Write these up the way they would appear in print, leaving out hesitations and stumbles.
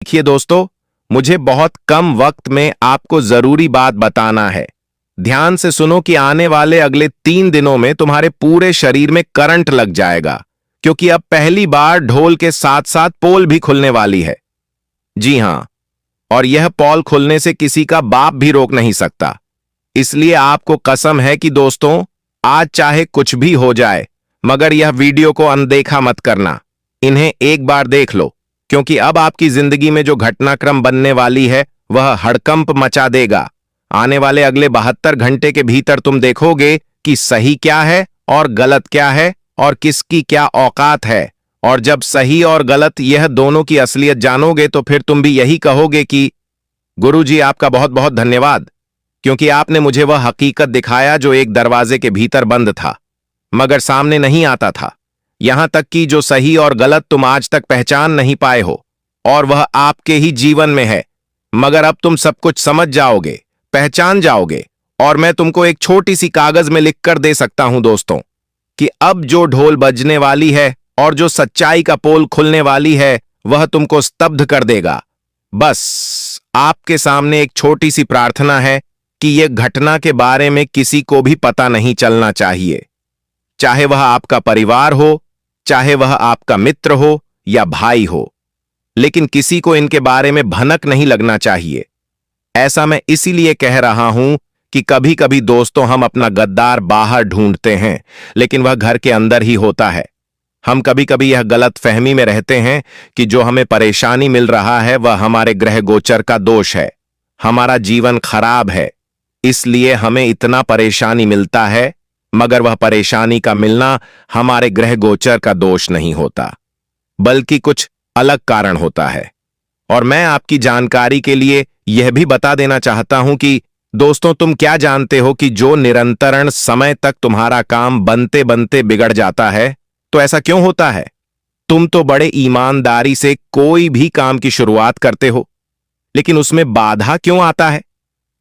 देखिए दोस्तों, मुझे बहुत कम वक्त में आपको जरूरी बात बताना है। ध्यान से सुनो कि आने वाले अगले 3 दिनों में तुम्हारे पूरे शरीर में करंट लग जाएगा, क्योंकि अब पहली बार ढोल के साथ साथ पोल भी खुलने वाली है। जी हां, और यह पोल खुलने से किसी का बाप भी रोक नहीं सकता। इसलिए आपको कसम है कि दोस्तों, आज चाहे कुछ भी हो जाए, मगर यह वीडियो को अनदेखा मत करना। इन्हें एक बार देख लो, क्योंकि अब आपकी जिंदगी में जो घटनाक्रम बनने वाली है वह हड़कंप मचा देगा। आने वाले अगले 72 घंटे के भीतर तुम देखोगे कि सही क्या है और गलत क्या है और किसकी क्या औकात है। और जब सही और गलत यह दोनों की असलियत जानोगे तो फिर तुम भी यही कहोगे कि गुरुजी, आपका बहुत बहुत धन्यवाद, क्योंकि आपने मुझे वह हकीकत दिखाया जो एक दरवाजे के भीतर बंद था मगर सामने नहीं आता था। यहां तक कि जो सही और गलत तुम आज तक पहचान नहीं पाए हो, और वह आपके ही जीवन में है। मगर अब तुम सब कुछ समझ जाओगे, पहचान जाओगे, और मैं तुमको एक छोटी सी कागज में लिखकर दे सकता हूं दोस्तों, कि अब जो ढोल बजने वाली है और जो सच्चाई का पोल खुलने वाली है वह तुमको स्तब्ध कर देगा। बस आपके सामने एक छोटी सी प्रार्थना है कि यह घटना के बारे में किसी को भी पता नहीं चलना चाहिए, चाहे वह आपका परिवार हो, चाहे वह आपका मित्र हो या भाई हो, लेकिन किसी को इनके बारे में भनक नहीं लगना चाहिए। ऐसा मैं इसीलिए कह रहा हूं कि कभी कभी दोस्तों हम अपना गद्दार बाहर ढूंढते हैं, लेकिन वह घर के अंदर ही होता है। हम कभी कभी यह गलत फहमी में रहते हैं कि जो हमें परेशानी मिल रहा है वह हमारे ग्रह गोचर का दोष है, हमारा जीवन खराब है, इसलिए हमें इतना परेशानी मिलता है। मगर वह परेशानी का मिलना हमारे ग्रह गोचर का दोष नहीं होता, बल्कि कुछ अलग कारण होता है। और मैं आपकी जानकारी के लिए यह भी बता देना चाहता हूं कि दोस्तों, तुम क्या जानते हो कि जो निरंतरण समय तक तुम्हारा काम बनते बनते बिगड़ जाता है, तो ऐसा क्यों होता है? तुम तो बड़े ईमानदारी से कोई भी काम की शुरुआत करते हो, लेकिन उसमें बाधा क्यों आता है?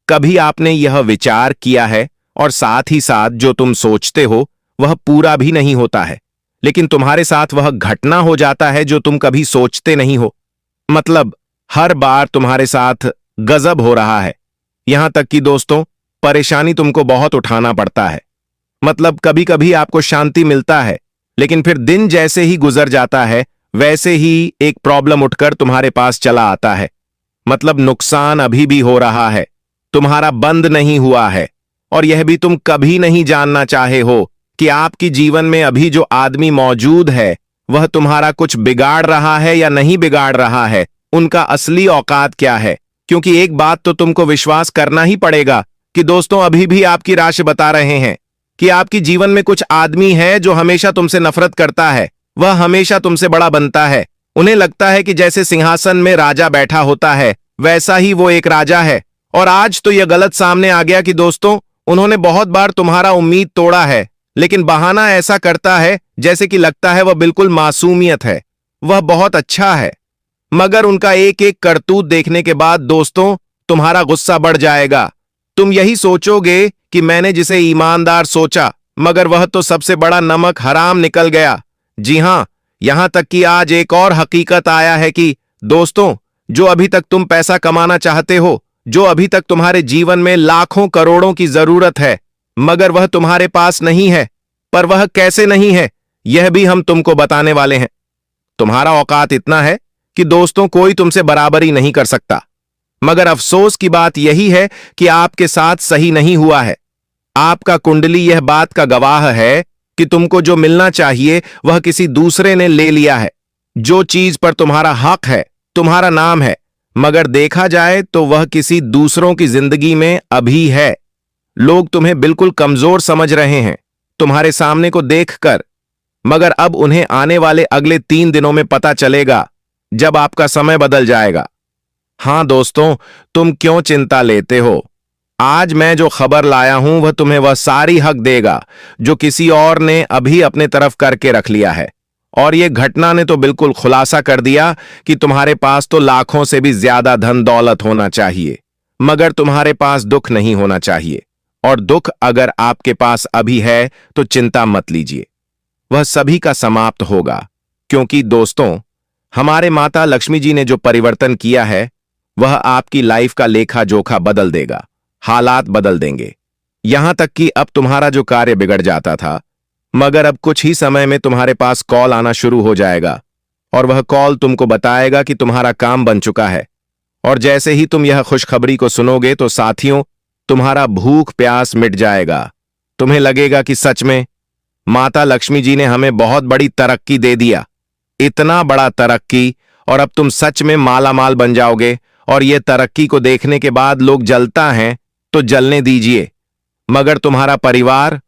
कभी आपने यह विचार किया है? और साथ ही साथ जो तुम सोचते हो वह पूरा भी नहीं होता है, लेकिन तुम्हारे साथ वह घटना हो जाता है जो तुम कभी सोचते नहीं हो। मतलब हर बार तुम्हारे साथ गजब हो रहा है, यहां तक कि दोस्तों परेशानी तुमको बहुत उठाना पड़ता है। मतलब कभी कभी आपको शांति मिलता है, लेकिन फिर दिन जैसे ही गुजर जाता है वैसे ही एक प्रॉब्लम उठकर तुम्हारे पास चला आता है। मतलब नुकसान अभी भी हो रहा है, तुम्हारा बंद नहीं हुआ है। और यह भी तुम कभी नहीं जानना चाहे हो कि आपकी जीवन में अभी जो आदमी मौजूद है वह तुम्हारा कुछ बिगाड़ रहा है या नहीं बिगाड़ रहा है, उनका असली औकात क्या है। क्योंकि एक बात तो तुमको विश्वास करना ही पड़ेगा कि दोस्तों अभी भी आपकी राशि बता रहे हैं कि आपकी जीवन में कुछ आदमी है जो हमेशा तुमसे नफरत करता है, वह हमेशा तुमसे बड़ा बनता है। उन्हें लगता है कि जैसे सिंहासन में राजा बैठा होता है वैसा ही वो एक राजा है। और आज तो यह गलत सामने आ गया कि दोस्तों उन्होंने बहुत बार तुम्हारा उम्मीद तोड़ा है, लेकिन बहाना ऐसा करता है जैसे कि लगता है वह बिल्कुल मासूमियत है, वह बहुत अच्छा है। मगर उनका एक एक करतूत देखने के बाद दोस्तों तुम्हारा गुस्सा बढ़ जाएगा। तुम यही सोचोगे कि मैंने जिसे ईमानदार सोचा, मगर वह तो सबसे बड़ा नमक हराम निकल गया। जी हां, यहां तक कि आज एक और हकीकत आया है कि दोस्तों, जो अभी तक तुम पैसा कमाना चाहते हो, जो अभी तक तुम्हारे जीवन में लाखों करोड़ों की जरूरत है, मगर वह तुम्हारे पास नहीं है। पर वह कैसे नहीं है यह भी हम तुमको बताने वाले हैं। तुम्हारा औकात इतना है कि दोस्तों कोई तुमसे बराबरी नहीं कर सकता। मगर अफसोस की बात यही है कि आपके साथ सही नहीं हुआ है। आपका कुंडली यह बात का गवाह है कि तुमको जो मिलना चाहिए वह किसी दूसरे ने ले लिया है। जो चीज पर तुम्हारा हक है, तुम्हारा नाम है, मगर देखा जाए तो वह किसी दूसरों की जिंदगी में अभी है। लोग तुम्हें बिल्कुल कमजोर समझ रहे हैं तुम्हारे सामने को देखकर, मगर अब उन्हें आने वाले अगले 3 दिनों में पता चलेगा जब आपका समय बदल जाएगा। हां दोस्तों, तुम क्यों चिंता लेते हो? आज मैं जो खबर लाया हूं वह तुम्हें वह सारी हक देगा जो किसी और ने अभी अपने तरफ करके रख लिया है। और यह घटना ने तो बिल्कुल खुलासा कर दिया कि तुम्हारे पास तो लाखों से भी ज्यादा धन दौलत होना चाहिए, मगर तुम्हारे पास दुख नहीं होना चाहिए। और दुख अगर आपके पास अभी है तो चिंता मत लीजिए, वह सभी का समाप्त होगा। क्योंकि दोस्तों हमारे माता लक्ष्मी जी ने जो परिवर्तन किया है वह आपकी लाइफ का लेखा जोखा बदल देगा, हालात बदल देंगे। यहां तक कि अब तुम्हारा जो कार्य बिगड़ जाता था, मगर अब कुछ ही समय में तुम्हारे पास कॉल आना शुरू हो जाएगा और वह कॉल तुमको बताएगा कि तुम्हारा काम बन चुका है। और जैसे ही तुम यह खुशखबरी को सुनोगे तो साथियों, तुम्हारा भूख प्यास मिट जाएगा। तुम्हें लगेगा कि सच में माता लक्ष्मी जी ने हमें बहुत बड़ी तरक्की दे दिया, इतना बड़ा तरक्की, और अब तुम सच में माला माल बन जाओगे। और ये तरक्की को देखने के बाद लोग जलता हैं तो जलने दीजिए, मगर तुम्हारा परिवार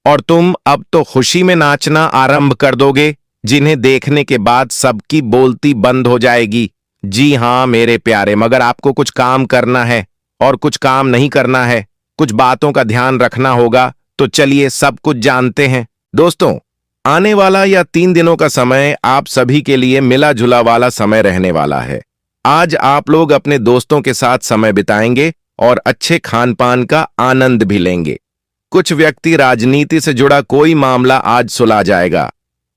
और तुम अब तो खुशी में नाचना आरंभ कर दोगे, जिन्हें देखने के बाद सबकी बोलती बंद हो जाएगी। जी हां मेरे प्यारे, मगर आपको कुछ काम करना है और कुछ काम नहीं करना है, कुछ बातों का ध्यान रखना होगा। तो चलिए सब कुछ जानते हैं। दोस्तों, आने वाला या 3 दिनों का समय आप सभी के लिए मिला जुला वाला समय रहने वाला है। आज आप लोग अपने दोस्तों के साथ समय बिताएंगे और अच्छे खान पान का आनंद भी लेंगे। कुछ व्यक्ति राजनीति से जुड़ा कोई मामला आज सुलझा जाएगा।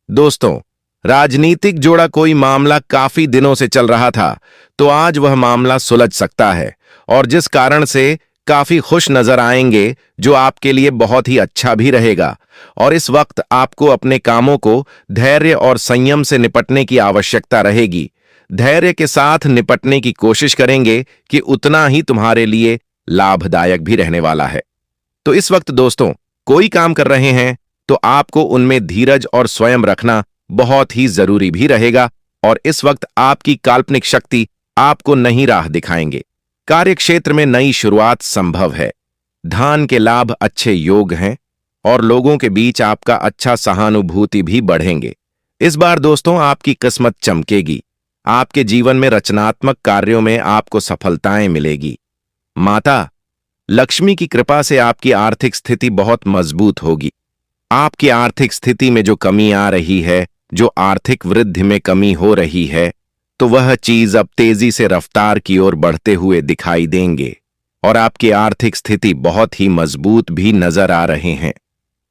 दोस्तों, राजनीतिक जुड़ा कोई मामला काफी दिनों से चल रहा था, तो आज वह मामला सुलझ सकता है और जिस कारण से काफी खुश नजर आएंगे, जो आपके लिए बहुत ही अच्छा भी रहेगा। और इस वक्त आपको अपने कामों को धैर्य और संयम से निपटने की आवश्यकता रहेगी। धैर्य के साथ निपटने की कोशिश करेंगे कि उतना ही तुम्हारे लिए लाभदायक भी रहने वाला है। तो इस वक्त दोस्तों, कोई काम कर रहे हैं तो आपको उनमें धीरज और स्वयं रखना बहुत ही जरूरी भी रहेगा। और इस वक्त आपकी काल्पनिक शक्ति आपको नई राह दिखाएंगे। कार्यक्षेत्र में नई शुरुआत संभव है। धन के लाभ अच्छे योग हैं और लोगों के बीच आपका अच्छा सहानुभूति भी बढ़ेंगे। इस बार दोस्तों, आपकी किस्मत चमकेगी। आपके जीवन में रचनात्मक कार्यों में आपको सफलताएं मिलेगी। माता लक्ष्मी की कृपा से आपकी आर्थिक स्थिति बहुत मजबूत होगी। आपकी आर्थिक स्थिति में जो कमी आ रही है, जो आर्थिक वृद्धि में कमी हो रही है, तो वह चीज अब तेजी से रफ्तार की ओर बढ़ते हुए दिखाई देंगे और आपकी आर्थिक स्थिति बहुत ही मजबूत भी नजर आ रहे हैं।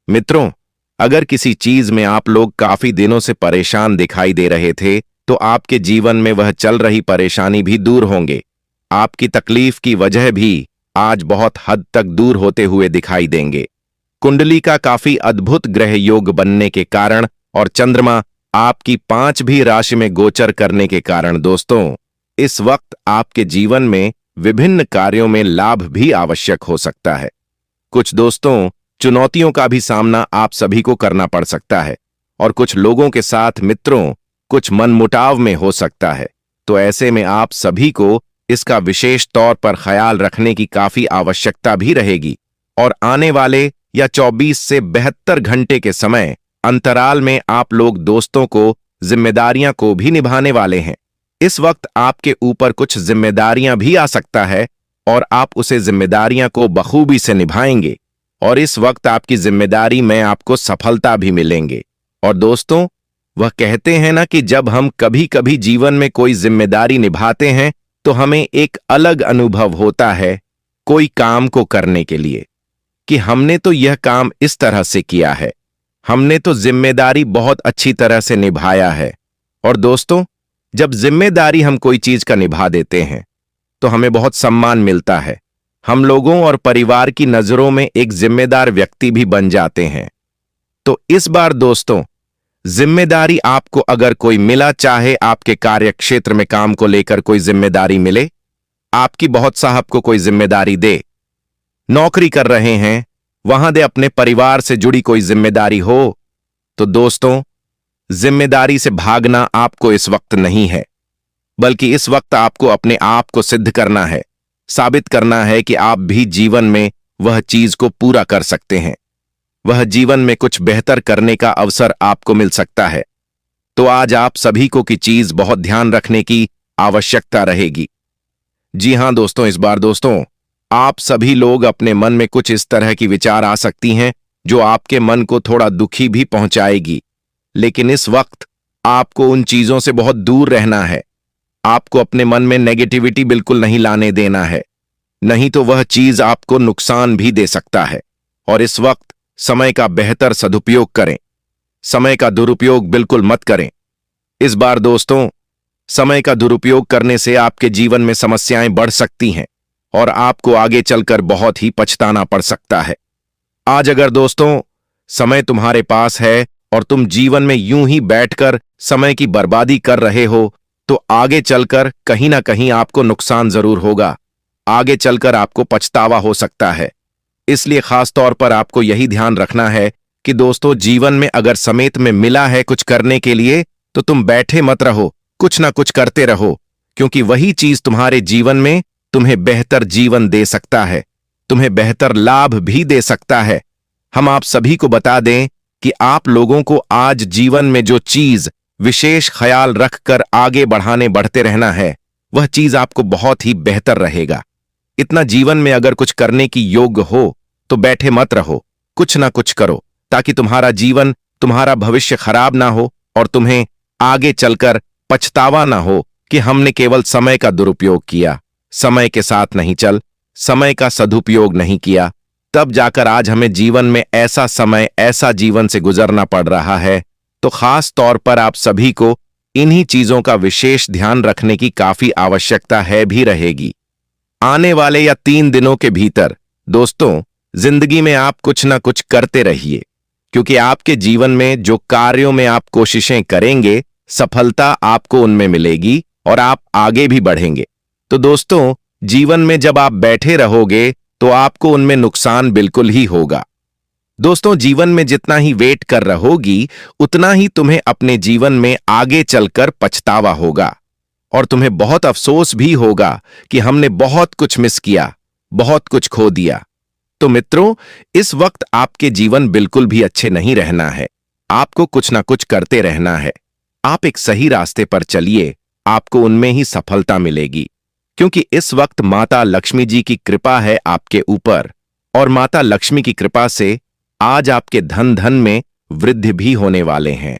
मित्रों, अगर किसी चीज में आप लोग काफी दिनों से परेशान दिखाई दे रहे थे, तो आपके जीवन में वह चल रही परेशानी भी दूर होंगे। आपकी तकलीफ की वजह भी आज बहुत हद तक दूर होते हुए दिखाई देंगे। कुंडली का काफी अद्भुत ग्रह योग बनने के कारण और चंद्रमा आपकी 5वीं राशि में गोचर करने के कारण दोस्तों, इस वक्त आपके जीवन में विभिन्न कार्यों में लाभ भी आवश्यक हो सकता है। कुछ दोस्तों, चुनौतियों का भी सामना आप सभी को करना पड़ सकता है और कुछ लोगों के साथ मित्रों कुछ मनमुटाव में हो सकता है। तो ऐसे में आप सभी को इसका विशेष तौर पर ख्याल रखने की काफी आवश्यकता भी रहेगी। और आने वाले या 24 से 72 घंटे के समय अंतराल में आप लोग दोस्तों को जिम्मेदारियां को भी निभाने वाले हैं। इस वक्त आपके ऊपर कुछ जिम्मेदारियां भी आ सकता है और आप उसे जिम्मेदारियां को बखूबी से निभाएंगे और इस वक्त आपकी जिम्मेदारी में आपको सफलता भी मिलेंगे। और दोस्तों, वह कहते हैं ना कि जब हम कभी कभी जीवन में कोई जिम्मेदारी निभाते हैं तो हमें एक अलग अनुभव होता है कोई काम को करने के लिए, कि हमने तो यह काम इस तरह से किया है, हमने तो जिम्मेदारी बहुत अच्छी तरह से निभाया है। और दोस्तों, जब जिम्मेदारी हम कोई चीज का निभा देते हैं तो हमें बहुत सम्मान मिलता है। हम लोगों और परिवार की नजरों में एक जिम्मेदार व्यक्ति भी बन जाते हैं। तो इस बार दोस्तों, जिम्मेदारी आपको अगर कोई मिला, चाहे आपके कार्य क्षेत्र में काम को लेकर कोई जिम्मेदारी मिले, आपकी बहुत साहब को कोई जिम्मेदारी दे, नौकरी कर रहे हैं वहां दे अपने परिवार से जुड़ी कोई जिम्मेदारी हो, तो दोस्तों, जिम्मेदारी से भागना आपको इस वक्त नहीं है, बल्कि इस वक्त आपको अपने आप को सिद्ध करना है, साबित करना है कि आप भी जीवन में वह चीज को पूरा कर सकते हैं। वह जीवन में कुछ बेहतर करने का अवसर आपको मिल सकता है। तो आज आप सभी को की चीज बहुत ध्यान रखने की आवश्यकता रहेगी। जी हां दोस्तों, इस बार दोस्तों, आप सभी लोग अपने मन में कुछ इस तरह की विचार आ सकती हैं जो आपके मन को थोड़ा दुखी भी पहुंचाएगी, लेकिन इस वक्त आपको उन चीजों से बहुत दूर रहना है। आपको अपने मन में नेगेटिविटी बिल्कुल नहीं लाने देना है, नहीं तो वह चीज आपको नुकसान भी दे सकता है। और इस वक्त समय का बेहतर सदुपयोग करें, समय का दुरुपयोग बिल्कुल मत करें। इस बार दोस्तों, समय का दुरुपयोग करने से आपके जीवन में समस्याएं बढ़ सकती हैं और आपको आगे चलकर बहुत ही पछताना पड़ सकता है। आज अगर दोस्तों समय तुम्हारे पास है और तुम जीवन में यूं ही बैठकर समय की बर्बादी कर रहे हो, तो आगे चलकर कहीं ना कहीं आपको नुकसान जरूर होगा। आगे चलकर आपको पछतावा हो सकता है। इसलिए खास तौर पर आपको यही ध्यान रखना है कि दोस्तों, जीवन में अगर समय में मिला है कुछ करने के लिए, तो तुम बैठे मत रहो, कुछ ना कुछ करते रहो, क्योंकि वही चीज तुम्हारे जीवन में तुम्हें बेहतर जीवन दे सकता है, तुम्हें बेहतर लाभ भी दे सकता है। हम आप सभी को बता दें कि आप लोगों को आज जीवन में जो चीज विशेष ख्याल रखकर आगे बढ़ते रहना है, वह चीज आपको बहुत ही बेहतर रहेगा। इतना जीवन में अगर कुछ करने की योग्य हो तो बैठे मत रहो, कुछ ना कुछ करो, ताकि तुम्हारा जीवन, तुम्हारा भविष्य खराब ना हो और तुम्हें आगे चलकर पछतावा ना हो कि हमने केवल समय का दुरुपयोग किया, समय के साथ नहीं चल, समय का सदुपयोग नहीं किया, तब जाकर आज हमें जीवन में ऐसा समय, ऐसा जीवन से गुजरना पड़ रहा है। तो खास तौर पर आप सभी को इन्हीं चीजों का विशेष ध्यान रखने की काफी आवश्यकता है भी रहेगी। आने वाले या 3 दिनों के भीतर दोस्तों, जिंदगी में आप कुछ ना कुछ करते रहिए, क्योंकि आपके जीवन में जो कार्यों में आप कोशिशें करेंगे, सफलता आपको उनमें मिलेगी और आप आगे भी बढ़ेंगे। तो दोस्तों, जीवन में जब आप बैठे रहोगे तो आपको उनमें नुकसान बिल्कुल ही होगा। दोस्तों, जीवन में जितना ही वेट कर रहोगी, उतना ही तुम्हें अपने जीवन में आगे चलकर पछतावा होगा और तुम्हें बहुत अफसोस भी होगा कि हमने बहुत कुछ मिस किया, बहुत कुछ खो दिया। तो मित्रों, इस वक्त आपके जीवन बिल्कुल भी अच्छे नहीं रहना है, आपको कुछ ना कुछ करते रहना है। आप एक सही रास्ते पर चलिए, आपको उनमें ही सफलता मिलेगी, क्योंकि इस वक्त माता लक्ष्मी जी की कृपा है आपके ऊपर, और माता लक्ष्मी की कृपा से आज आपके धन में वृद्धि भी होने वाले हैं,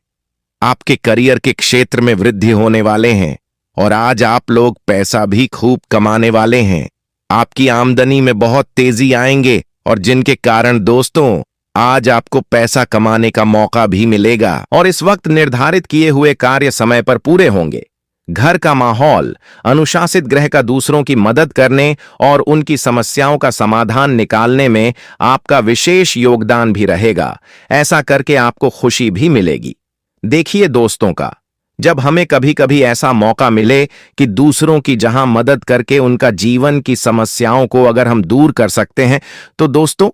आपके करियर के क्षेत्र में वृद्धि होने वाले हैं, और आज आप लोग पैसा भी खूब कमाने वाले हैं। आपकी आमदनी में बहुत तेजी आएंगे और जिनके कारण दोस्तों, आज आपको पैसा कमाने का मौका भी मिलेगा और इस वक्त निर्धारित किए हुए कार्य समय पर पूरे होंगे। घर का माहौल, अनुशासित ग्रह का दूसरों की मदद करने और उनकी समस्याओं का समाधान निकालने में आपका विशेष योगदान भी रहेगा। ऐसा करके आपको खुशी भी मिलेगी। देखिए दोस्तों का, जब हमें कभी कभी ऐसा मौका मिले कि दूसरों की जहां मदद करके उनका जीवन की समस्याओं को अगर हम दूर कर सकते हैं, तो दोस्तों,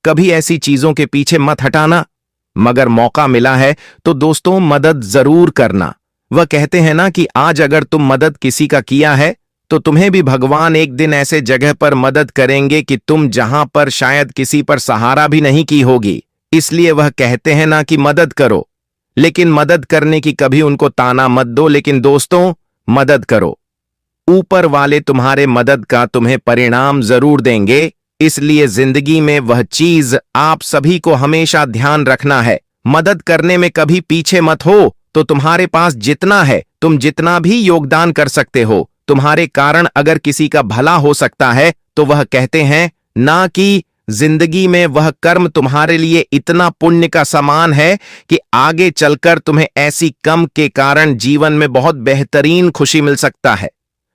कभी ऐसी चीजों के पीछे मत हटाना। मगर मौका मिला है तो दोस्तों, मदद जरूर करना। वह कहते हैं ना कि आज अगर तुम मदद किसी का किया है, तो तुम्हें भी भगवान एक दिन ऐसे जगह पर मदद करेंगे कि तुम जहां पर शायद किसी पर सहारा भी नहीं की होगी। इसलिए वह कहते हैं ना कि मदद करो, लेकिन मदद करने की कभी उनको ताना मत दो, लेकिन दोस्तों, मदद करो। ऊपर वाले तुम्हारे मदद का तुम्हें परिणाम जरूर देंगे। इसलिए जिंदगी में वह चीज आप सभी को हमेशा ध्यान रखना है, मदद करने में कभी पीछे मत हो। तो तुम्हारे पास जितना है, तुम जितना भी योगदान कर सकते हो, तुम्हारे कारण अगर किसी का भला हो सकता है, तो वह कहते हैं ना कि जिंदगी में वह कर्म तुम्हारे लिए इतना पुण्य का समान है कि आगे चलकर तुम्हें ऐसी कम के कारण जीवन में बहुत बेहतरीन खुशी मिल सकता है।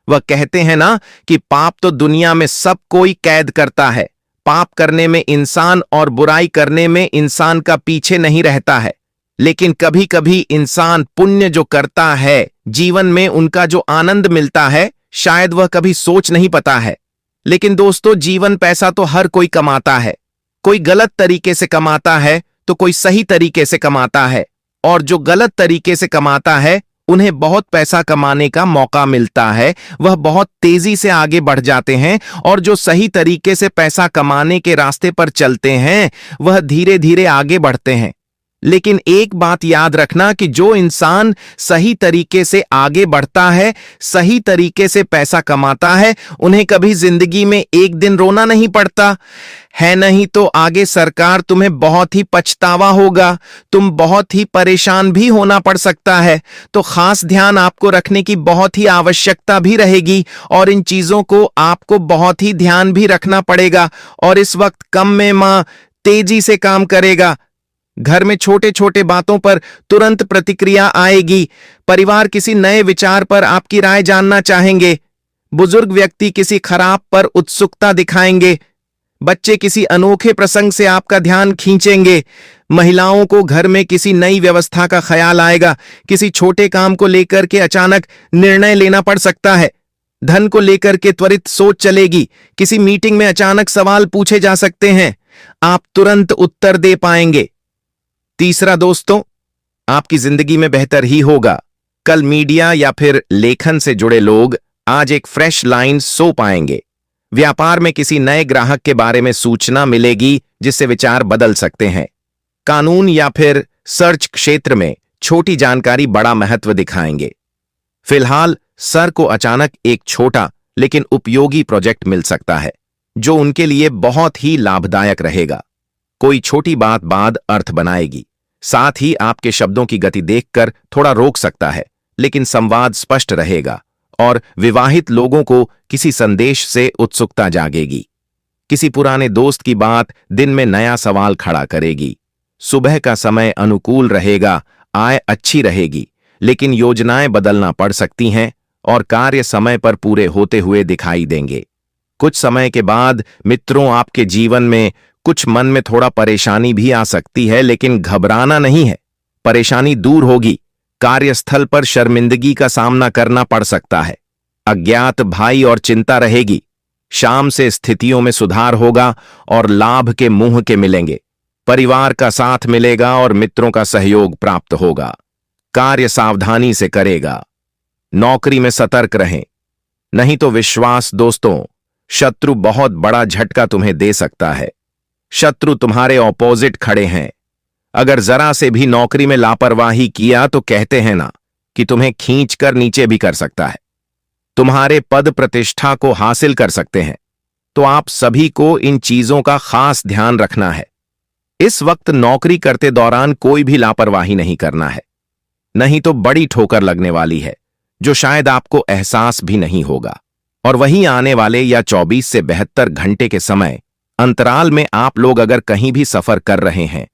वह कहते हैं ना कि पाप तो दुनिया में सब कोई कैद करता है। पाप करने में इंसान और बुराई करने में इंसान का पीछे नहीं रहता है, लेकिन कभी कभी इंसान पुण्य जो करता है, जीवन में उनका जो आनंद मिलता है, शायद वह कभी सोच नहीं पाता है। लेकिन दोस्तों, जीवन पैसा तो हर कोई कमाता है। कोई गलत तरीके से कमाता है तो कोई सही तरीके से कमाता है, और जो गलत तरीके से कमाता है, उन्हें बहुत पैसा कमाने का मौका मिलता है, वह बहुत तेजी से आगे बढ़ जाते हैं। और जो सही तरीके से पैसा कमाने के रास्ते पर चलते हैं, वह धीरे धीरे आगे बढ़ते हैं। लेकिन एक बात याद रखना कि जो इंसान सही तरीके से आगे बढ़ता है, सही तरीके से पैसा कमाता है, उन्हें कभी जिंदगी में एक दिन रोना नहीं पड़ता है। नहीं तो आगे सरकार तुम्हें बहुत ही पछतावा होगा, तुम बहुत ही परेशान भी होना पड़ सकता है। तो खास ध्यान आपको रखने की बहुत ही आवश्यकता भी रहेगी, और इन चीजों को आपको बहुत ही ध्यान भी रखना पड़ेगा। और इस वक्त कम में मां तेजी से काम करेगा। घर में छोटे छोटे बातों पर तुरंत प्रतिक्रिया आएगी। परिवार किसी नए विचार पर आपकी राय जानना चाहेंगे। बुजुर्ग व्यक्ति किसी खराब पर उत्सुकता दिखाएंगे। बच्चे किसी अनोखे प्रसंग से आपका ध्यान खींचेंगे। महिलाओं को घर में किसी नई व्यवस्था का ख्याल आएगा। किसी छोटे काम को लेकर के अचानक निर्णय लेना पड़ सकता है। धन को लेकर के त्वरित सोच चलेगी। किसी मीटिंग में अचानक सवाल पूछे जा सकते हैं, आप तुरंत उत्तर दे पाएंगे। तीसरा दोस्तों, आपकी जिंदगी में बेहतर ही होगा। कल मीडिया या फिर लेखन से जुड़े लोग आज एक फ्रेश लाइन सो पाएंगे। व्यापार में किसी नए ग्राहक के बारे में सूचना मिलेगी जिससे विचार बदल सकते हैं। कानून या फिर सर्च क्षेत्र में छोटी जानकारी बड़ा महत्व दिखाएंगे। फिलहाल सर को अचानक एक छोटा लेकिन उपयोगी प्रोजेक्ट मिल सकता है जो उनके लिए बहुत ही लाभदायक रहेगा। कोई छोटी बात बाद अर्थ बनाएगी। साथ ही आपके शब्दों की गति देखकर थोड़ा रोक सकता है, लेकिन संवाद स्पष्ट रहेगा और विवाहित लोगों को किसी संदेश से उत्सुकता जागेगी। किसी पुराने दोस्त की बात दिन में नया सवाल खड़ा करेगी। सुबह का समय अनुकूल रहेगा, आय अच्छी रहेगी, लेकिन योजनाएं बदलना पड़ सकती हैं और कार्य समय पर पूरे होते हुए दिखाई देंगे। कुछ समय के बाद मित्रों, आपके जीवन में कुछ मन में थोड़ा परेशानी भी आ सकती है, लेकिन घबराना नहीं है। परेशानी दूर होगी। कार्यस्थल पर शर्मिंदगी का सामना करना पड़ सकता है। अज्ञात भाई और चिंता रहेगी। शाम से स्थितियों में सुधार होगा और लाभ के मुंह के मिलेंगे। परिवार का साथ मिलेगा और मित्रों का सहयोग प्राप्त होगा। कार्य सावधानी से करेगा। नौकरी में सतर्क रहें, नहीं तो विश्वास दोस्तों, शत्रु बहुत बड़ा झटका तुम्हें दे सकता है। शत्रु तुम्हारे ऑपोजिट खड़े हैं। अगर जरा से भी नौकरी में लापरवाही किया तो कहते हैं ना कि तुम्हें खींचकर नीचे भी कर सकता है। तुम्हारे पद प्रतिष्ठा को हासिल कर सकते हैं। तो आप सभी को इन चीजों का खास ध्यान रखना है। इस वक्त नौकरी करते दौरान कोई भी लापरवाही नहीं करना है, नहीं तो बड़ी ठोकर लगने वाली है जो शायद आपको एहसास भी नहीं होगा। और वहीं आने वाले या 24 से 72 घंटे के समय अंतराल में आप लोग अगर कहीं भी सफर कर रहे हैं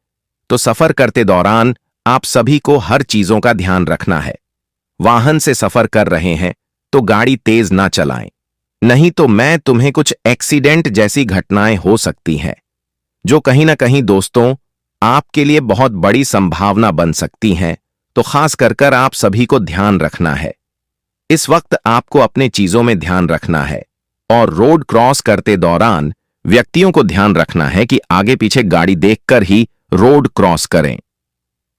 तो सफर करते दौरान आप सभी को हर चीजों का ध्यान रखना है। वाहन से सफर कर रहे हैं तो गाड़ी तेज ना चलाएं, नहीं तो मैं तुम्हें कुछ एक्सीडेंट जैसी घटनाएं हो सकती हैं जो कहीं ना कहीं दोस्तों आपके लिए बहुत बड़ी संभावना बन सकती हैं। तो खास कर आप सभी को ध्यान रखना है। इस वक्त आपको अपने चीजों में ध्यान रखना है और रोड क्रॉस करते दौरान व्यक्तियों को ध्यान रखना है कि आगे पीछे गाड़ी देखकर ही रोड क्रॉस करें।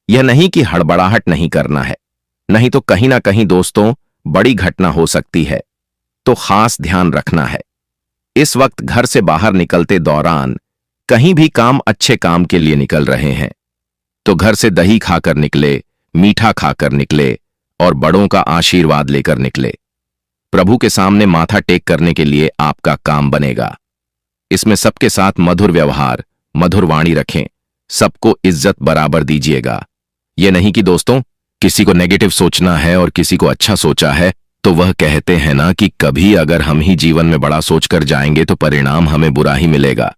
यह नहीं कि हड़बड़ाहट नहीं करना है, नहीं तो कहीं ना कहीं दोस्तों बड़ी घटना हो सकती है। तो खास ध्यान रखना है। इस वक्त घर से बाहर निकलते दौरान कहीं भी काम अच्छे काम के लिए निकल रहे हैं तो घर से दही खाकर निकले, मीठा खाकर निकले और बड़ों का आशीर्वाद लेकर निकले। प्रभु के सामने माथा टेक करने के लिए आपका काम बनेगा। इसमें सबके साथ मधुर व्यवहार, मधुर वाणी रखें। सबको इज्जत बराबर दीजिएगा। यह नहीं कि दोस्तों किसी को नेगेटिव सोचना है और किसी को अच्छा सोचा है तो वह कहते हैं ना कि कभी अगर हम ही जीवन में बड़ा सोचकर जाएंगे तो परिणाम हमें बुरा ही मिलेगा।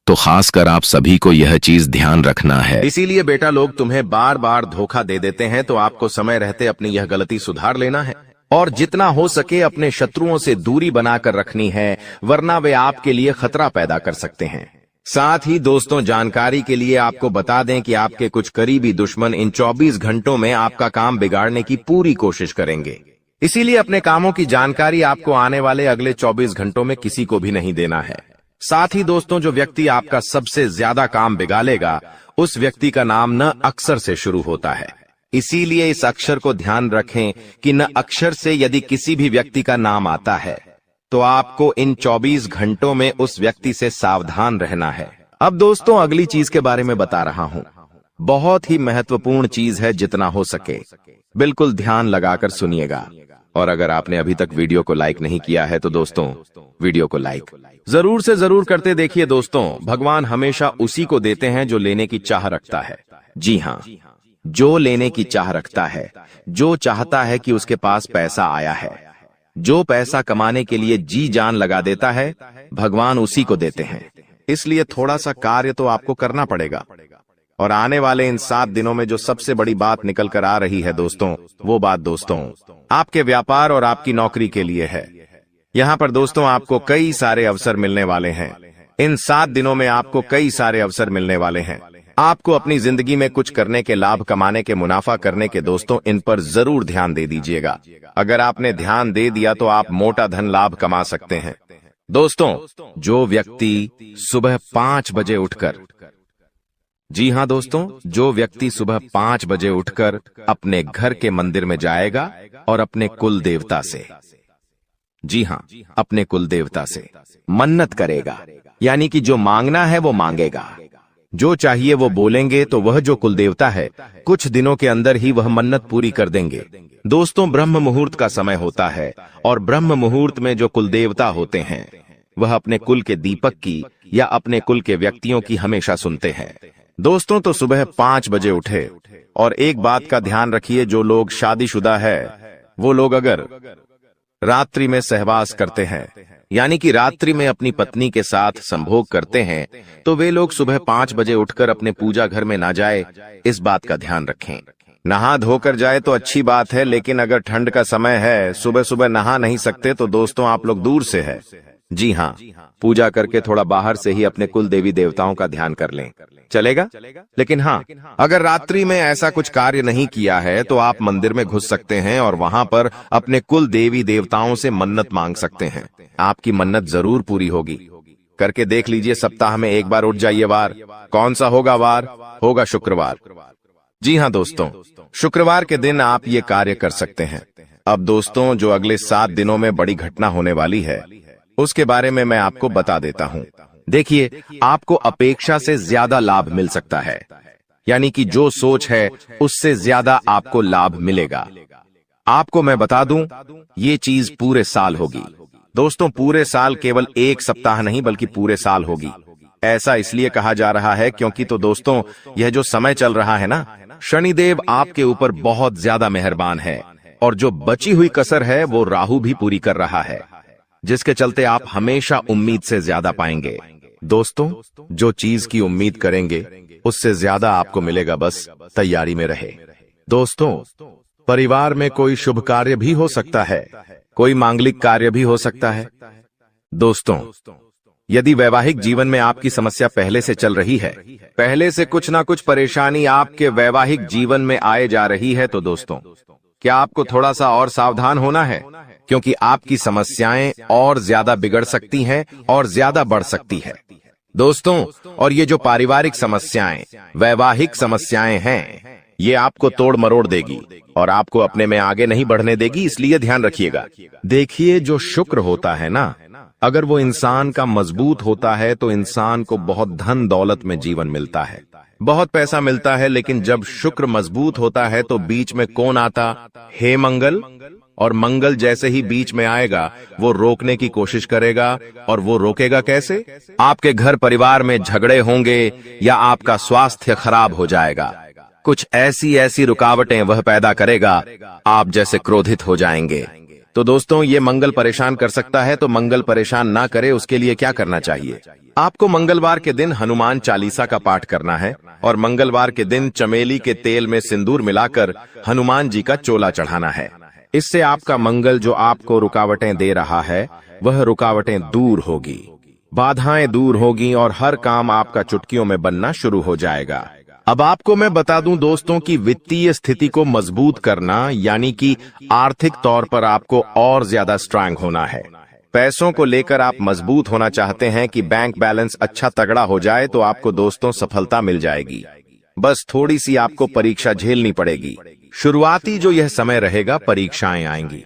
तो खासकर आप सभी को यह चीज ध्यान रखना है। इसीलिए बेटा लोग तुम्हें बार बार धोखा दे देते हैं, तो आपको समय रहते अपनी यह गलती सुधार लेना है और जितना हो सके अपने शत्रुओं से दूरी बनाकर रखनी है, वरना वे आपके लिए खतरा पैदा कर सकते हैं। साथ ही दोस्तों जानकारी के लिए आपको बता दें कि आपके कुछ करीबी दुश्मन इन 24 घंटों में आपका काम बिगाड़ने की पूरी कोशिश करेंगे। इसीलिए अपने कामों की जानकारी आपको आने वाले अगले 24 घंटों में किसी को भी नहीं देना है। साथ ही दोस्तों जो व्यक्ति आपका सबसे ज्यादा काम बिगाड़ेगा उस व्यक्ति का नाम न अक्षर से शुरू होता है। इसीलिए इस अक्षर को ध्यान रखें कि न अक्षर से यदि किसी भी व्यक्ति का नाम आता है तो आपको इन 24 घंटों में उस व्यक्ति से सावधान रहना है। अब दोस्तों अगली चीज के बारे में बता रहा हूं। बहुत ही महत्वपूर्ण चीज है, जितना हो सके बिल्कुल ध्यान लगाकर सुनिएगा। और अगर आपने अभी तक वीडियो को लाइक नहीं किया है तो दोस्तों वीडियो को लाइक जरूर से जरूर करते देखिए। दोस्तों भगवान हमेशा उसी को देते हैं जो लेने की चाह रखता है। जी हाँ, जो लेने की चाह रखता है, जो चाहता है कि उसके पास पैसा आया है, जो पैसा कमाने के लिए जी जान लगा देता है, भगवान उसी को देते हैं। इसलिए थोड़ा सा कार्य तो आपको करना पड़ेगा। और आने वाले इन 7 दिनों में जो सबसे बड़ी बात निकल कर आ रही है दोस्तों, वो बात दोस्तों आपके व्यापार और आपकी नौकरी के लिए है। यहाँ पर दोस्तों आपको कई सारे अवसर मिलने वाले हैं। इन 7 दिनों में आपको कई सारे अवसर मिलने वाले हैं। आपको अपनी जिंदगी में कुछ करने के, लाभ कमाने के, मुनाफा करने के दोस्तों, इन पर जरूर ध्यान दे दीजिएगा। अगर आपने ध्यान दे दिया तो आप मोटा धन लाभ कमा सकते हैं। दोस्तों, जो व्यक्ति सुबह 5 बजे उठकर, जी हां दोस्तों, जो व्यक्ति सुबह 5 बजे उठकर अपने घर के मंदिर में जाएगा और अपने कुल देवता से, जी हां, अपने कुल देवता से मन्नत करेगा, यानी कि जो मांगना है वो मांगेगा, जो चाहिए वो बोलेंगे, तो वह जो कुल देवता है कुछ दिनों के अंदर ही वह मन्नत पूरी कर देंगे। दोस्तों, ब्रह्म मुहूर्त का समय होता है और ब्रह्म मुहूर्त में जो कुल देवता होते हैं वह अपने कुल के दीपक की या अपने कुल के व्यक्तियों की हमेशा सुनते हैं। दोस्तों, तो सुबह 5 बजे उठे और एक बात का ध्यान रखिए, जो लोग शादीशुदा है वो लोग अगर रात्रि में सहवास करते हैं, यानी कि रात्रि में अपनी पत्नी के साथ संभोग करते हैं, तो वे लोग सुबह 5 बजे उठकर अपने पूजा घर में ना जाए, इस बात का ध्यान रखें। नहा धोकर जाए तो अच्छी बात है, लेकिन अगर ठंड का समय है, सुबह सुबह नहा नहीं सकते, तो दोस्तों आप लोग दूर से है, जी हाँ, पूजा करके थोड़ा बाहर से ही अपने कुल देवी देवताओं का ध्यान कर लें, चलेगा। लेकिन हाँ, अगर रात्रि में ऐसा कुछ कार्य नहीं किया है तो आप मंदिर में घुस सकते हैं और वहां पर अपने कुल देवी देवताओं से मन्नत मांग सकते हैं। आपकी मन्नत जरूर पूरी होगी। करके देख लीजिए, सप्ताह में एक बार उठ जाइए। वार कौन सा होगा? वार होगा शुक्रवार। जी हाँ दोस्तों, शुक्रवार के दिन आप ये कार्य कर सकते हैं। अब दोस्तों, जो अगले 7 दिनों में बड़ी घटना होने वाली है उसके बारे में मैं आपको बता देता हूं। देखिए, आपको अपेक्षा से ज्यादा लाभ मिल सकता है, यानी कि जो सोच है उससे ज्यादा आपको लाभ मिलेगा। आपको मैं बता दूं, ये चीज पूरे साल होगी। दोस्तों, पूरे साल, केवल एक सप्ताह नहीं बल्कि पूरे साल होगी। ऐसा इसलिए कहा जा रहा है क्योंकि तो दोस्तों, यह जो समय चल रहा है ना, शनिदेव आपके ऊपर बहुत ज्यादा मेहरबान है और जो बची हुई कसर है वो राहु भी पूरी कर रहा है, जिसके चलते आप हमेशा उम्मीद से ज्यादा पाएंगे। दोस्तों, जो चीज की उम्मीद करेंगे उससे ज्यादा आपको मिलेगा, बस तैयारी में रहे। दोस्तों, परिवार में कोई शुभ कार्य भी हो सकता है, कोई मांगलिक कार्य भी हो सकता है। दोस्तों, यदि वैवाहिक जीवन में आपकी समस्या पहले से चल रही है, पहले से कुछ ना कुछ परेशानी आपके वैवाहिक जीवन में आए जा रही है, तो दोस्तों क्या आपको थोड़ा सा और सावधान होना है, क्योंकि आपकी समस्याएं और ज्यादा बिगड़ सकती हैं और ज्यादा बढ़ सकती है। दोस्तों, और ये जो पारिवारिक समस्याएं, वैवाहिक समस्याएं हैं, ये आपको तोड़ मरोड़ देगी और आपको अपने में आगे नहीं बढ़ने देगी, इसलिए ध्यान रखिएगा। देखिए, जो शुक्र होता है ना, अगर वो इंसान का मजबूत होता है तो इंसान को बहुत धन दौलत में जीवन मिलता है, बहुत पैसा मिलता है। लेकिन जब शुक्र मजबूत होता है तो बीच में कौन आता? हे मंगल। और मंगल जैसे ही बीच में आएगा वो रोकने की कोशिश करेगा। और वो रोकेगा कैसे? आपके घर परिवार में झगड़े होंगे या आपका स्वास्थ्य खराब हो जाएगा। कुछ ऐसी रुकावटें वह पैदा करेगा, आप जैसे क्रोधित हो जाएंगे। तो दोस्तों, ये मंगल परेशान कर सकता है, तो मंगल परेशान ना करे उसके लिए क्या करना चाहिए? आपको मंगलवार के दिन हनुमान चालीसा का पाठ करना है और मंगलवार के दिन चमेली के तेल में सिंदूर मिलाकर हनुमान जी का चोला चढ़ाना है। इससे आपका मंगल जो आपको रुकावटें दे रहा है वह रुकावटें दूर होगी, बाधाएं दूर होगी और हर काम आपका चुटकियों में बनना शुरू हो जाएगा। अब आपको मैं बता दूं दोस्तों कि वित्तीय स्थिति को मजबूत करना, यानी कि आर्थिक तौर पर आपको और ज्यादा स्ट्रांग होना है। पैसों को लेकर आप मजबूत होना चाहते हैं कि बैंक बैलेंस अच्छा तगड़ा हो जाए, तो आपको दोस्तों सफलता मिल जाएगी। बस थोड़ी सी आपको परीक्षा झेलनी पड़ेगी। शुरुआती जो यह समय रहेगा, परीक्षाएं आएंगी,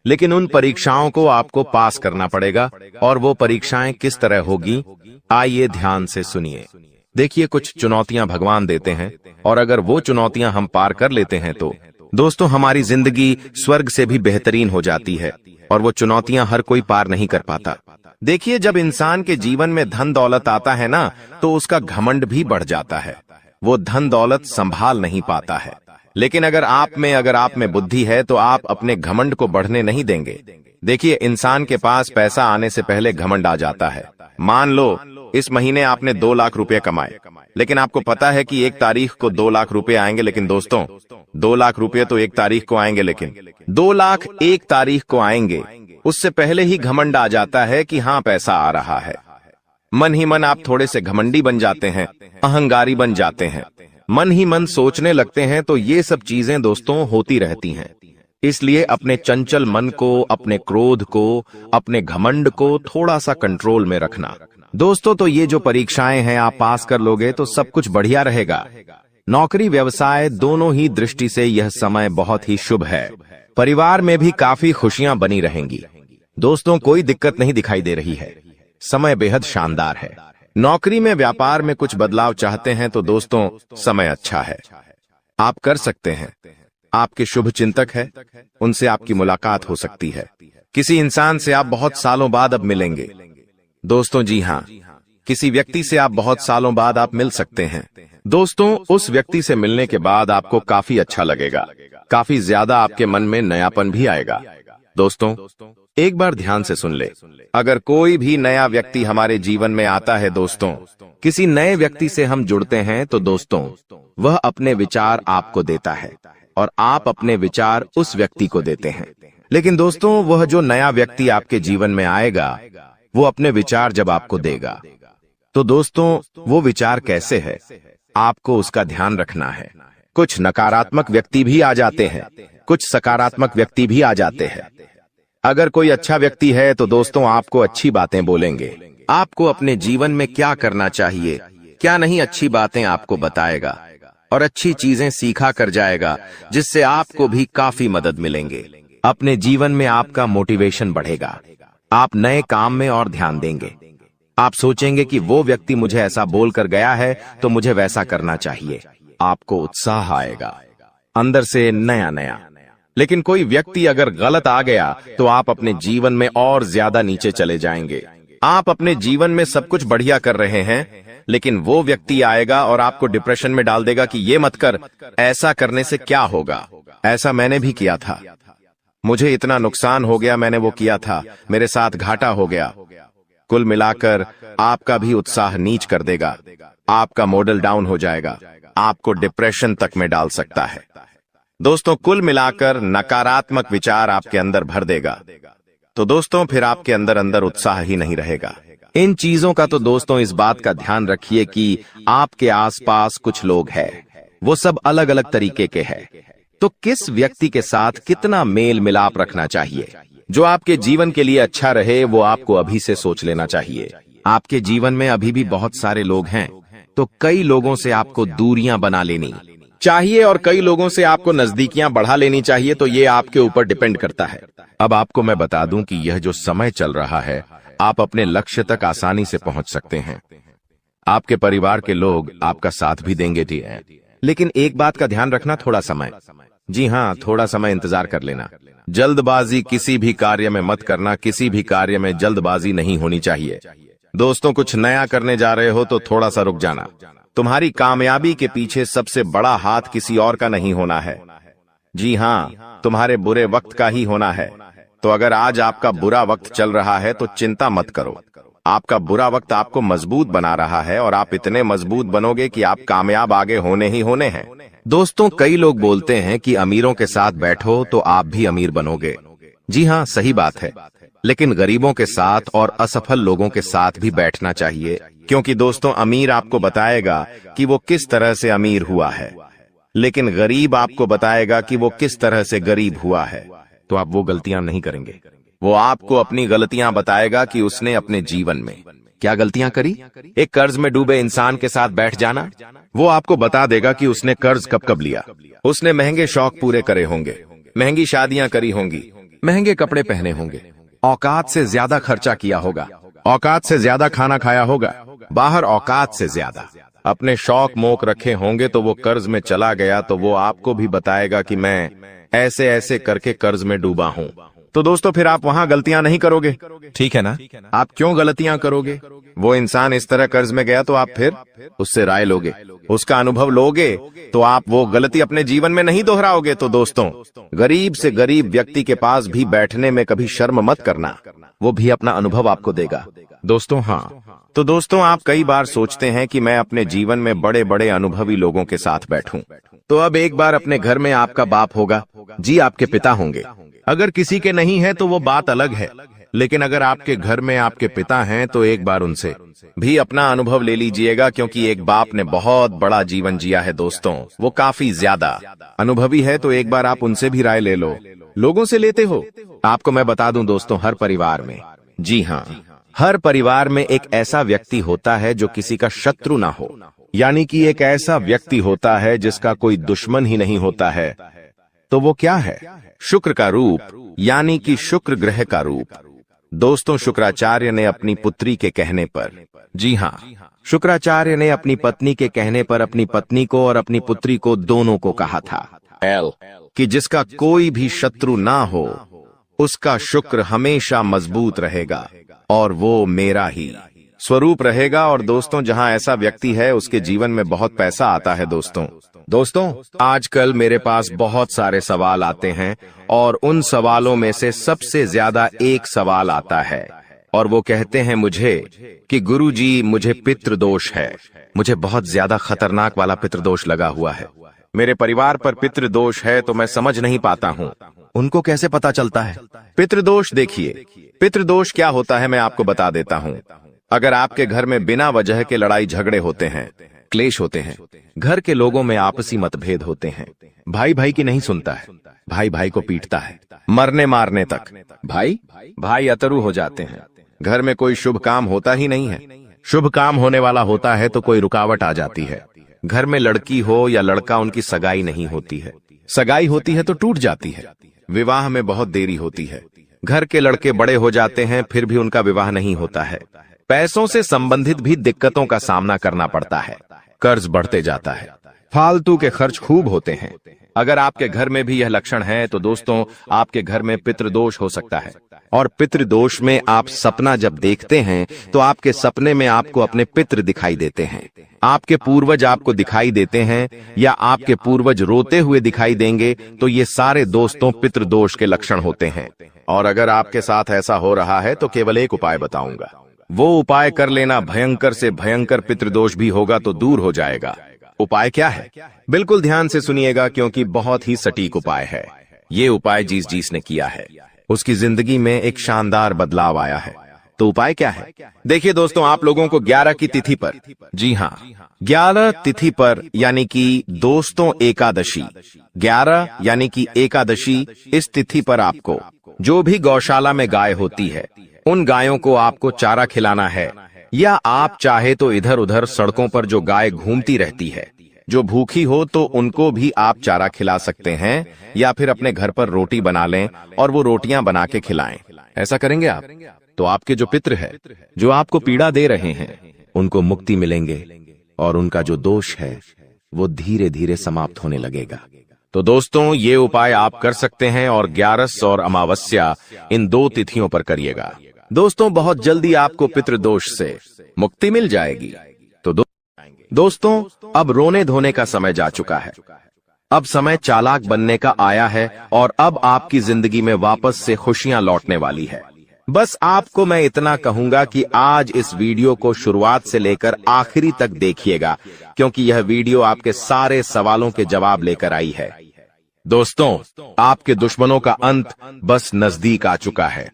लेकिन उन परीक्षाओं को आपको पास करना पड़ेगा। और वो परीक्षाएं किस तरह होगी, आइए ध्यान से सुनिए। देखिए, कुछ चुनौतियां भगवान देते हैं और अगर वो चुनौतियां हम पार कर लेते हैं तो दोस्तों हमारी जिंदगी स्वर्ग से भी बेहतरीन हो जाती है। और वो चुनौतियां हर कोई पार नहीं कर पाता। देखिए, जब इंसान के जीवन में धन दौलत आता है ना, तो उसका घमंड भी बढ़ जाता है, वो धन दौलत संभाल नहीं पाता है। लेकिन अगर आप में बुद्धि है तो आप अपने घमंड को बढ़ने नहीं देंगे। देखिए, इंसान के पास पैसा आने से पहले घमंड आ जाता है। मान लो इस महीने आपने 2 लाख रुपए कमाए, लेकिन आपको पता है कि 1 तारीख को 2 लाख रुपए आएंगे। लेकिन दोस्तों, 2 लाख रुपए तो 1 तारीख को आएंगे, लेकिन 2 लाख 1 तारीख को आएंगे, उससे पहले ही घमंड आ जाता है कि हाँ पैसा आ रहा है। मन ही मन आप थोड़े से घमंडी बन जाते हैं, अहंकारी बन जाते हैं, मन ही मन सोचने लगते हैं। तो ये सब चीजें दोस्तों होती रहती हैं। इसलिए अपने चंचल मन को, अपने क्रोध को, अपने घमंड को थोड़ा सा कंट्रोल में रखना। दोस्तों, तो ये जो परीक्षाएं हैं आप पास कर लोगे तो सब कुछ बढ़िया रहेगा। नौकरी व्यवसाय दोनों ही दृष्टि से यह समय बहुत ही शुभ है। परिवार में भी काफी खुशियां बनी रहेंगी। दोस्तों, कोई दिक्कत नहीं दिखाई दे रही है, समय बेहद शानदार है। नौकरी में, व्यापार में कुछ बदलाव चाहते हैं तो दोस्तों समय अच्छा है, आप कर सकते हैं। आपके शुभ चिंतक है, उनसे आपकी मुलाकात हो सकती है। किसी इंसान से आप बहुत सालों बाद अब मिलेंगे। दोस्तों जी हाँ, किसी व्यक्ति से आप बहुत सालों बाद आप मिल सकते हैं। दोस्तों, उस व्यक्ति से मिलने के बाद आपको काफी अच्छा लगेगा, काफी ज्यादा आपके मन में नयापन भी आएगा। दोस्तों, एक बार ध्यान से सुन ले, अगर कोई भी नया व्यक्ति हमारे जीवन में आता है दोस्तों, किसी नए व्यक्ति से हम जुड़ते हैं तो दोस्तों वह अपने विचार आपको देता है और आप अपने विचार उस व्यक्ति को देते हैं। लेकिन दोस्तों, वह जो नया व्यक्ति आपके जीवन में आएगा वो अपने विचार जब आपको देगा तो दोस्तों वो विचार कैसे है, आपको उसका ध्यान रखना है। कुछ नकारात्मक व्यक्ति भी आ जाते हैं, कुछ सकारात्मक व्यक्ति भी आ जाते हैं। अगर कोई अच्छा व्यक्ति है तो दोस्तों आपको अच्छी बातें बोलेंगे, आपको अपने जीवन में क्या करना चाहिए, क्या नहीं, अच्छी बातें आपको बताएगा और अच्छी चीजें सीखा कर जाएगा, जिससे आपको भी काफी मदद मिलेंगे। अपने जीवन में आपका मोटिवेशन बढ़ेगा, आप नए काम में और ध्यान देंगे। आप सोचेंगे कि वो व्यक्ति मुझे ऐसा बोलकर गया है तो मुझे वैसा करना चाहिए। आपको उत्साह आएगा अंदर से नया नया। लेकिन कोई व्यक्ति अगर गलत आ गया तो आप अपने जीवन में और ज्यादा नीचे चले जाएंगे। आप अपने जीवन में सब कुछ बढ़िया कर रहे हैं, लेकिन वो व्यक्ति आएगा और आपको डिप्रेशन में डाल देगा कि ये मत कर, ऐसा करने से क्या होगा, ऐसा मैंने भी किया था, मुझे इतना नुकसान हो गया, मैंने वो किया था, मेरे साथ घाटा हो गया। कुल मिलाकर आपका भी उत्साह नीच कर देगा, आपका मॉडल डाउन हो जाएगा, आपको डिप्रेशन तक में डाल सकता है। दोस्तों, कुल मिलाकर नकारात्मक विचार आपके अंदर भर देगा तो दोस्तों फिर आपके अंदर अंदर उत्साह ही नहीं रहेगा। इन चीजों का तो दोस्तों इस बात का ध्यान रखिए कि आपके आसपास कुछ लोग हैं, वो सब अलग अलग तरीके के हैं, तो किस व्यक्ति के साथ कितना मेल मिलाप रखना चाहिए जो आपके जीवन के लिए अच्छा रहे, वो आपको अभी से सोच लेना चाहिए। आपके जीवन में अभी भी बहुत सारे लोग हैं, तो कई लोगों से आपको दूरियां बना लेनी चाहिए और कई लोगों से आपको नजदीकियां बढ़ा लेनी चाहिए। तो ये आपके ऊपर डिपेंड करता है। अब आपको मैं बता दूं कि यह जो समय चल रहा है, आप अपने लक्ष्य तक आसानी से पहुंच सकते हैं। आपके परिवार के लोग आपका साथ भी देंगे जी, लेकिन एक बात का ध्यान रखना, थोड़ा समय, जी हाँ, थोड़ा समय इंतजार कर लेना। जल्दबाजी किसी भी कार्य में मत करना, किसी भी कार्य में जल्दबाजी नहीं होनी चाहिए। दोस्तों, कुछ नया करने जा रहे हो तो थोड़ा सा रुक जाना। तुम्हारी कामयाबी के पीछे सबसे बड़ा हाथ किसी और का नहीं होना है, जी हाँ, तुम्हारे बुरे वक्त का ही होना है। तो अगर आज आपका बुरा वक्त चल रहा है तो चिंता मत करो, आपका बुरा वक्त आपको मजबूत बना रहा है और आप इतने मजबूत बनोगे कि आप कामयाब आगे होने ही होने हैं। दोस्तों, कई लोग बोलते हैं कि अमीरों के साथ बैठो तो आप भी अमीर बनोगे। जी हाँ, सही बात है, लेकिन गरीबों के साथ और असफल लोगों के साथ भी बैठना चाहिए, क्योंकि दोस्तों अमीर आपको बताएगा कि वो किस तरह से अमीर हुआ है, लेकिन गरीब आपको बताएगा कि वो किस तरह से गरीब हुआ है। तो आप वो गलतियां नहीं करेंगे। वो आपको अपनी गलतियां बताएगा कि उसने अपने जीवन में क्या गलतियां करी। एक कर्ज में डूबे इंसान के साथ बैठ जाना, वो आपको बता देगा कि उसने कर्ज कब कब लिया, उसने महंगे शौक पूरे करे होंगे, महंगी शादियां करी होंगी, महंगे कपड़े पहने होंगे, औकात से ज्यादा खर्चा किया होगा, औकात से ज्यादा खाना खाया होगा, बाहर औकात से ज्यादा अपने शौक मोक रखे होंगे। तो वो कर्ज में चला गया तो वो आपको भी बताएगा कि मैं ऐसे ऐसे करके कर्ज में डूबा हूं। तो दोस्तों फिर आप वहां गलतियां नहीं करोगे, ठीक है ना? आप क्यों गलतियां करोगे? वो इंसान इस तरह कर्ज में गया तो आप फिर उससे राय लोगे, उसका अनुभव लोगे, तो आप वो गलती अपने जीवन में नहीं दोहराओगे। तो दोस्तों, गरीब से गरीब व्यक्ति के पास भी बैठने में कभी शर्म मत करना, वो भी अपना अनुभव आपको देगा। दोस्तों हाँ, तो दोस्तों आप कई बार सोचते हैं कि मैं अपने जीवन में बड़े बड़े अनुभवी लोगों के साथ बैठूं। तो अब एक बार अपने घर में आपका बाप होगा, जी आपके पिता होंगे। अगर किसी के नहीं है तो वो बात अलग है, लेकिन अगर आपके घर में आपके पिता हैं तो एक बार उनसे भी अपना अनुभव ले लीजिएगा, क्योंकि एक बाप ने बहुत बड़ा जीवन जिया है दोस्तों, वो काफी ज्यादा अनुभवी है। तो एक बार आप उनसे भी राय ले लो। लोगों से लेते हो? आपको मैं बता दूं दोस्तों, हर परिवार में, जी हाँ, हर परिवार में एक ऐसा व्यक्ति होता है जो किसी का शत्रु ना हो, यानी कि एक ऐसा व्यक्ति होता है जिसका कोई दुश्मन ही नहीं होता है। तो वो क्या है? शुक्र का रूप, यानी कि शुक्र ग्रह का रूप। दोस्तों शुक्राचार्य ने अपनी पुत्री के कहने पर, जी हाँ, शुक्राचार्य ने अपनी पत्नी के कहने पर अपनी पत्नी को और अपनी पुत्री को दोनों को कहा था कि जिसका कोई भी शत्रु ना हो उसका शुक्र हमेशा मजबूत रहेगा और वो मेरा ही स्वरूप रहेगा। और दोस्तों जहां ऐसा व्यक्ति है उसके जीवन में बहुत पैसा आता है। दोस्तों आजकल मेरे पास बहुत सारे सवाल आते हैं और उन सवालों में से सबसे ज्यादा एक सवाल आता है और वो कहते हैं मुझे कि गुरुजी मुझे पितृदोष है, मुझे बहुत ज्यादा खतरनाक वाला पितृदोष लगा हुआ है, मेरे परिवार पर पितृदोष है, तो मैं समझ नहीं पाता हूँ, उनको कैसे पता चलता है? पितृदोष देखिए, पितृदोष क्या होता है मैं आपको बता देता हूँ। अगर आपके घर में बिना वजह के लड़ाई झगड़े होते हैं, क्लेश होते हैं, घर के लोगों में आपसी मतभेद होते हैं, भाई भाई की नहीं सुनता है, भाई भाई को पीटता है, मरने मारने तक भाई भाई अतरु हो जाते हैं, घर में कोई शुभ काम होता ही नहीं है, शुभ काम होने वाला होता है तो कोई रुकावट आ जाती है, घर में लड़की हो या लड़का उनकी सगाई नहीं होती है, सगाई होती है तो टूट जाती है, विवाह में बहुत देरी होती है, घर के लड़के बड़े हो जाते हैं फिर भी उनका विवाह नहीं होता है, पैसों से संबंधित भी दिक्कतों का सामना करना पड़ता है, कर्ज बढ़ते जाता है, फालतू के खर्च खूब होते हैं। अगर आपके घर में भी यह लक्षण है तो दोस्तों आपके घर में पितृदोष हो सकता है। और पितृदोष में आप सपना जब देखते हैं तो आपके सपने में आपको अपने पितृ दिखाई देते हैं, आपके पूर्वज आपको दिखाई देते हैं या आपके पूर्वज रोते हुए दिखाई देंगे, तो ये सारे दोस्तों पितृदोष के लक्षण होते हैं। और अगर आपके साथ ऐसा हो रहा है तो केवल एक उपाय बताऊंगा, वो उपाय कर लेना, भयंकर से भयंकर पितृदोष भी होगा तो दूर हो जाएगा। उपाय क्या है? बिल्कुल ध्यान से सुनिएगा क्योंकि बहुत ही सटीक उपाय है। ये उपाय जिस ने किया है उसकी जिंदगी में एक शानदार बदलाव आया है। तो उपाय क्या है? देखिए दोस्तों, आप लोगों को 11 की तिथि पर, जी हाँ 11 तिथि पर, यानी कि दोस्तों एकादशी, 11 यानी कि एकादशी, इस तिथि पर आपको जो भी गौशाला में गाय होती है उन गायों को आपको चारा खिलाना है, या आप चाहे तो इधर उधर सड़कों पर जो गाय घूमती रहती है, जो भूखी हो तो उनको भी आप चारा खिला सकते हैं, या फिर अपने घर पर रोटी बना लें और वो रोटियां बना के खिलाएं। ऐसा करेंगे आप तो आपके जो पितृ है, जो आपको पीड़ा दे रहे हैं, उनको मुक्ति मिलेंगे और उनका जो दोष है वो धीरे धीरे समाप्त होने लगेगा। तो दोस्तों ये उपाय आप कर सकते हैं और 11 और अमावस्या इन 2 तिथियों पर करिएगा। दोस्तों बहुत जल्दी आपको पितृदोष से मुक्ति मिल जाएगी। तो दोस्तों अब रोने धोने का समय जा चुका है, अब समय चालाक बनने का आया है और अब आपकी जिंदगी में वापस से खुशियां लौटने वाली है। बस आपको मैं इतना कहूंगा कि आज इस वीडियो को शुरुआत से लेकर आखिरी तक देखिएगा, क्योंकि यह वीडियो आपके सारे सवालों के जवाब लेकर आई है। दोस्तों आपके दुश्मनों का अंत बस नजदीक आ चुका है।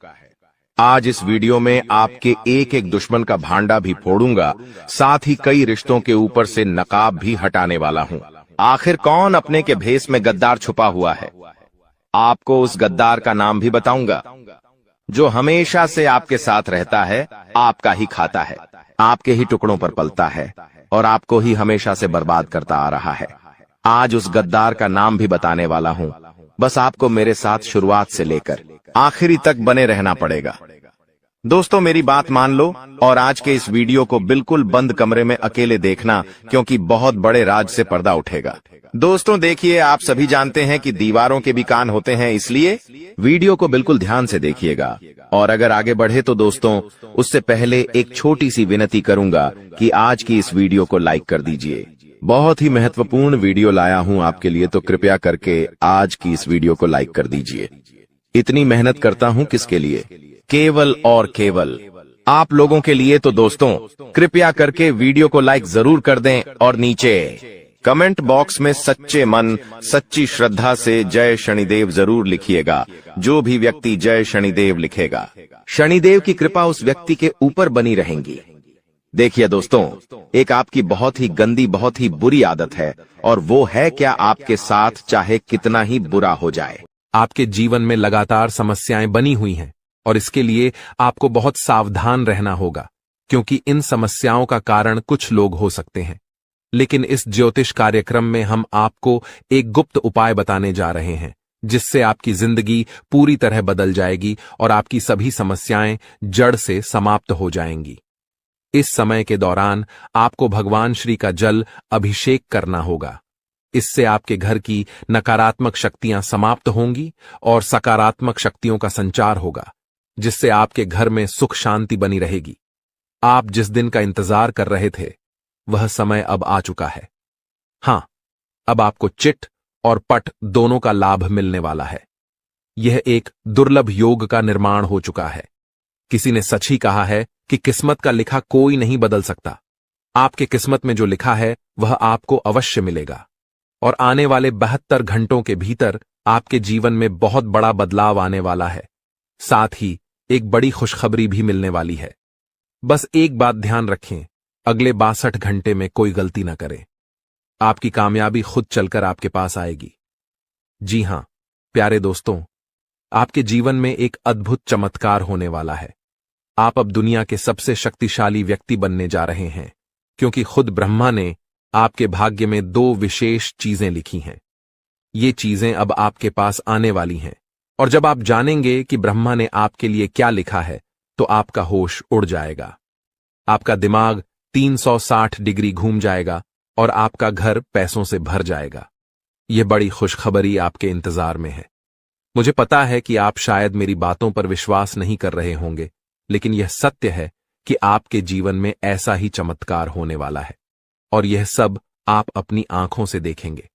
आज इस वीडियो में आपके एक एक दुश्मन का भांडा भी फोड़ूंगा, साथ ही कई रिश्तों के ऊपर से नकाब भी हटाने वाला हूं। आखिर कौन अपने के भेष में गद्दार छुपा हुआ है, आपको उस गद्दार का नाम भी बताऊंगा, जो हमेशा से आपके साथ रहता है, आपका ही खाता है, आपके ही टुकड़ों पर पलता है और आपको ही हमेशा से बर्बाद करता आ रहा है। आज उस गद्दार का नाम भी बताने वाला हूं, बस आपको मेरे साथ शुरुआत से लेकर आखिरी तक बने रहना पड़ेगा। दोस्तों मेरी बात मान लो और आज के इस वीडियो को बिल्कुल बंद कमरे में अकेले देखना, क्योंकि बहुत बड़े राज से पर्दा उठेगा। दोस्तों देखिए, आप सभी जानते हैं कि दीवारों के भी कान होते हैं, इसलिए वीडियो को बिल्कुल ध्यान से देखिएगा। और अगर आगे बढ़े तो दोस्तों उससे पहले एक छोटी सी विनती करूंगा कि आज की इस वीडियो को लाइक कर दीजिए। बहुत ही महत्वपूर्ण वीडियो लाया हूं आपके लिए, तो कृपया करके आज की इस वीडियो को लाइक कर दीजिए। इतनी मेहनत करता हूं किसके लिए? केवल और केवल आप लोगों के लिए तो दोस्तों कृपया करके वीडियो को लाइक जरूर कर दें और नीचे कमेंट बॉक्स में सच्चे मन सच्ची श्रद्धा से जय शनिदेव जरूर लिखिएगा। जो भी व्यक्ति जय शनिदेव लिखेगा, शनिदेव की कृपा उस व्यक्ति के ऊपर बनी रहेंगी। देखिए दोस्तों, एक आपकी बहुत ही गंदी बहुत ही बुरी आदत है, और वो है क्या आपके साथ चाहे कितना ही बुरा हो जाए। आपके जीवन में लगातार समस्याएं बनी हुई हैं और इसके लिए आपको बहुत सावधान रहना होगा, क्योंकि इन समस्याओं का कारण कुछ लोग हो सकते हैं। लेकिन इस ज्योतिष कार्यक्रम में हम आपको एक गुप्त उपाय बताने जा रहे हैं, जिससे आपकी जिंदगी पूरी तरह बदल जाएगी और आपकी सभी समस्याएं जड़ से समाप्त हो जाएंगी। इस समय के दौरान आपको भगवान श्री का जल अभिषेक करना होगा। इससे आपके घर की नकारात्मक शक्तियां समाप्त होंगी और सकारात्मक शक्तियों का संचार होगा, जिससे आपके घर में सुख शांति बनी रहेगी। आप जिस दिन का इंतजार कर रहे थे, वह समय अब आ चुका है। हां, अब आपको चिट और पट दोनों का लाभ मिलने वाला है। यह एक दुर्लभ योग का निर्माण हो चुका है। किसी ने सच ही कहा है कि किस्मत का लिखा कोई नहीं बदल सकता। आपके किस्मत में जो लिखा है वह आपको अवश्य मिलेगा, और आने वाले 72 घंटों के भीतर आपके जीवन में बहुत बड़ा बदलाव आने वाला है। साथ ही एक बड़ी खुशखबरी भी मिलने वाली है। बस एक बात ध्यान रखें, अगले 62 घंटे में कोई गलती न करें। आपकी कामयाबी खुद चलकर आपके पास आएगी। जी हां प्यारे दोस्तों, आपके जीवन में एक अद्भुत चमत्कार होने वाला है। आप अब दुनिया के सबसे शक्तिशाली व्यक्ति बनने जा रहे हैं, क्योंकि खुद ब्रह्मा ने आपके भाग्य में 2 विशेष चीजें लिखी हैं। ये चीजें अब आपके पास आने वाली हैं, और जब आप जानेंगे कि ब्रह्मा ने आपके लिए क्या लिखा है, तो आपका होश उड़ जाएगा। आपका दिमाग 360 डिग्री घूम जाएगा और आपका घर पैसों से भर जाएगा। यह बड़ी खुशखबरी आपके इंतजार में है। मुझे पता है कि आप शायद मेरी बातों पर विश्वास नहीं कर रहे होंगे, लेकिन यह सत्य है कि आपके जीवन में ऐसा ही चमत्कार होने वाला है, और यह सब आप अपनी आंखों से देखेंगे।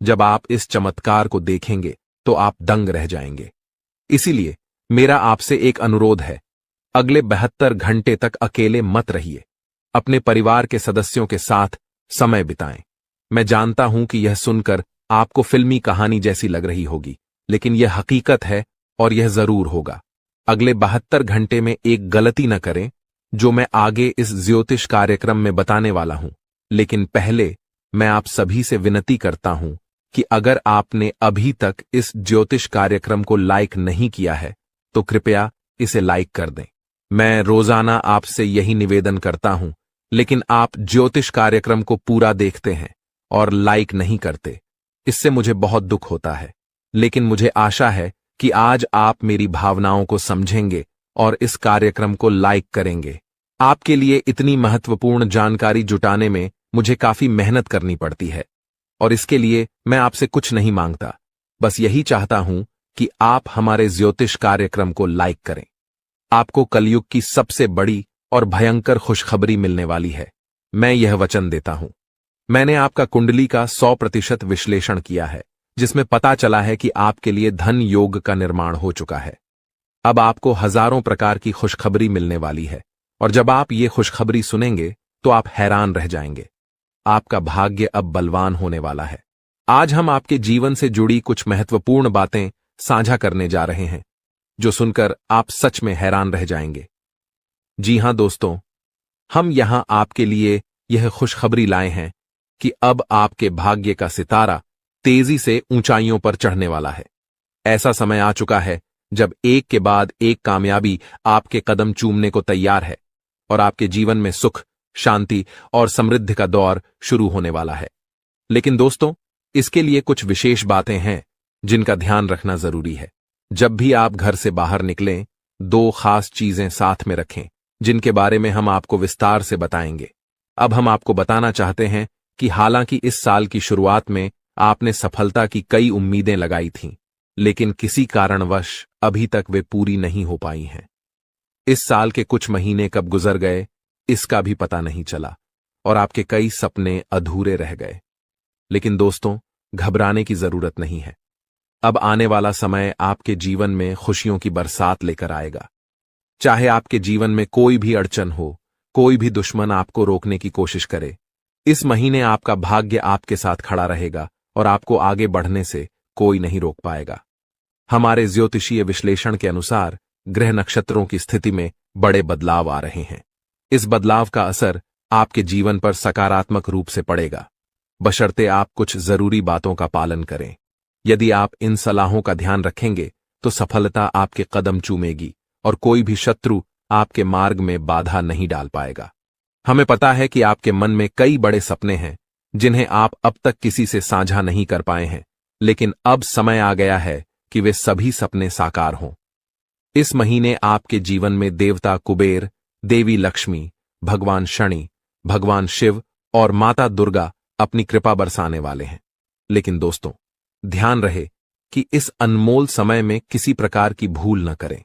जब आप इस चमत्कार को देखेंगे तो आप दंग रह जाएंगे। इसीलिए मेरा आपसे एक अनुरोध है, अगले 72 घंटे तक अकेले मत रहिए। अपने परिवार के सदस्यों के साथ समय बिताएं। मैं जानता हूं कि यह सुनकर आपको फिल्मी कहानी जैसी लग रही होगी, लेकिन यह हकीकत है और यह जरूर होगा। अगले 72 घंटे में एक गलती न करें, जो मैं आगे इस ज्योतिष कार्यक्रम में बताने वाला हूं। लेकिन पहले मैं आप सभी से विनती करता हूं कि अगर आपने अभी तक इस ज्योतिष कार्यक्रम को लाइक नहीं किया है, तो कृपया इसे लाइक कर दें। मैं रोजाना आपसे यही निवेदन करता हूं, लेकिन आप ज्योतिष कार्यक्रम को पूरा देखते हैं और लाइक नहीं करते। इससे मुझे बहुत दुख होता है, लेकिन मुझे आशा है कि आज आप मेरी भावनाओं को समझेंगे और इस कार्यक्रम को लाइक करेंगे। आपके लिए इतनी महत्वपूर्ण जानकारी जुटाने में मुझे काफी मेहनत करनी पड़ती है, और इसके लिए मैं आपसे कुछ नहीं मांगता। बस यही चाहता हूं कि आप हमारे ज्योतिष कार्यक्रम को लाइक करें। आपको कलयुग की सबसे बड़ी और भयंकर खुशखबरी मिलने वाली है। मैं यह वचन देता हूं। मैंने आपका कुंडली का 100% विश्लेषण किया है, जिसमें पता चला है कि आपके लिए धन योग का निर्माण हो चुका है। अब आपको हजारों प्रकार की खुशखबरी मिलने वाली है, और जब आप ये खुशखबरी सुनेंगे तो आप हैरान रह जाएंगे। आपका भाग्य अब बलवान होने वाला है। आज हम आपके जीवन से जुड़ी कुछ महत्वपूर्ण बातें साझा करने जा रहे हैं, जो सुनकर आप सच में हैरान रह जाएंगे। जी हां दोस्तों, हम यहां आपके लिए यह खुशखबरी लाए हैं कि अब आपके भाग्य का सितारा तेजी से ऊंचाइयों पर चढ़ने वाला है। ऐसा समय आ चुका है जब एक के बाद एक कामयाबी आपके कदम चूमने को तैयार है, और आपके जीवन में सुख, शांति और समृद्धि का दौर शुरू होने वाला है। लेकिन दोस्तों, इसके लिए कुछ विशेष बातें हैं जिनका ध्यान रखना जरूरी है। जब भी आप घर से बाहर निकलें, 2 खास चीजें साथ में रखें, जिनके बारे में हम आपको विस्तार से बताएंगे। अब हम आपको बताना चाहते हैं कि हालांकि इस साल की शुरुआत में आपने सफलता की कई उम्मीदें लगाई थीं, लेकिन किसी कारणवश अभी तक वे पूरी नहीं हो पाई हैं। इस साल के कुछ महीने कब गुजर गए, इसका भी पता नहीं चला, और आपके कई सपने अधूरे रह गए। लेकिन दोस्तों, घबराने की जरूरत नहीं है। अब आने वाला समय आपके जीवन में खुशियों की बरसात लेकर आएगा। चाहे आपके जीवन में कोई भी अड़चन हो, कोई भी दुश्मन आपको रोकने की कोशिश करे, इस महीने आपका भाग्य आपके साथ खड़ा रहेगा और आपको आगे बढ़ने से कोई नहीं रोक पाएगा। हमारे ज्योतिषीय विश्लेषण के अनुसार ग्रह नक्षत्रों की स्थिति में बड़े बदलाव आ रहे हैं। इस बदलाव का असर आपके जीवन पर सकारात्मक रूप से पड़ेगा, बशर्ते आप कुछ जरूरी बातों का पालन करें। यदि आप इन सलाहों का ध्यान रखेंगे तो सफलता आपके कदम चूमेगी और कोई भी शत्रु आपके मार्ग में बाधा नहीं डाल पाएगा। हमें पता है कि आपके मन में कई बड़े सपने हैं जिन्हें आप अब तक किसी से साझा नहीं कर पाए हैं, लेकिन अब समय आ गया है कि वे सभी सपने साकार हों। इस महीने आपके जीवन में देवता कुबेर, देवी लक्ष्मी, भगवान शनि, भगवान शिव और माता दुर्गा अपनी कृपा बरसाने वाले हैं। लेकिन दोस्तों, ध्यान रहे कि इस अनमोल समय में किसी प्रकार की भूल न करें।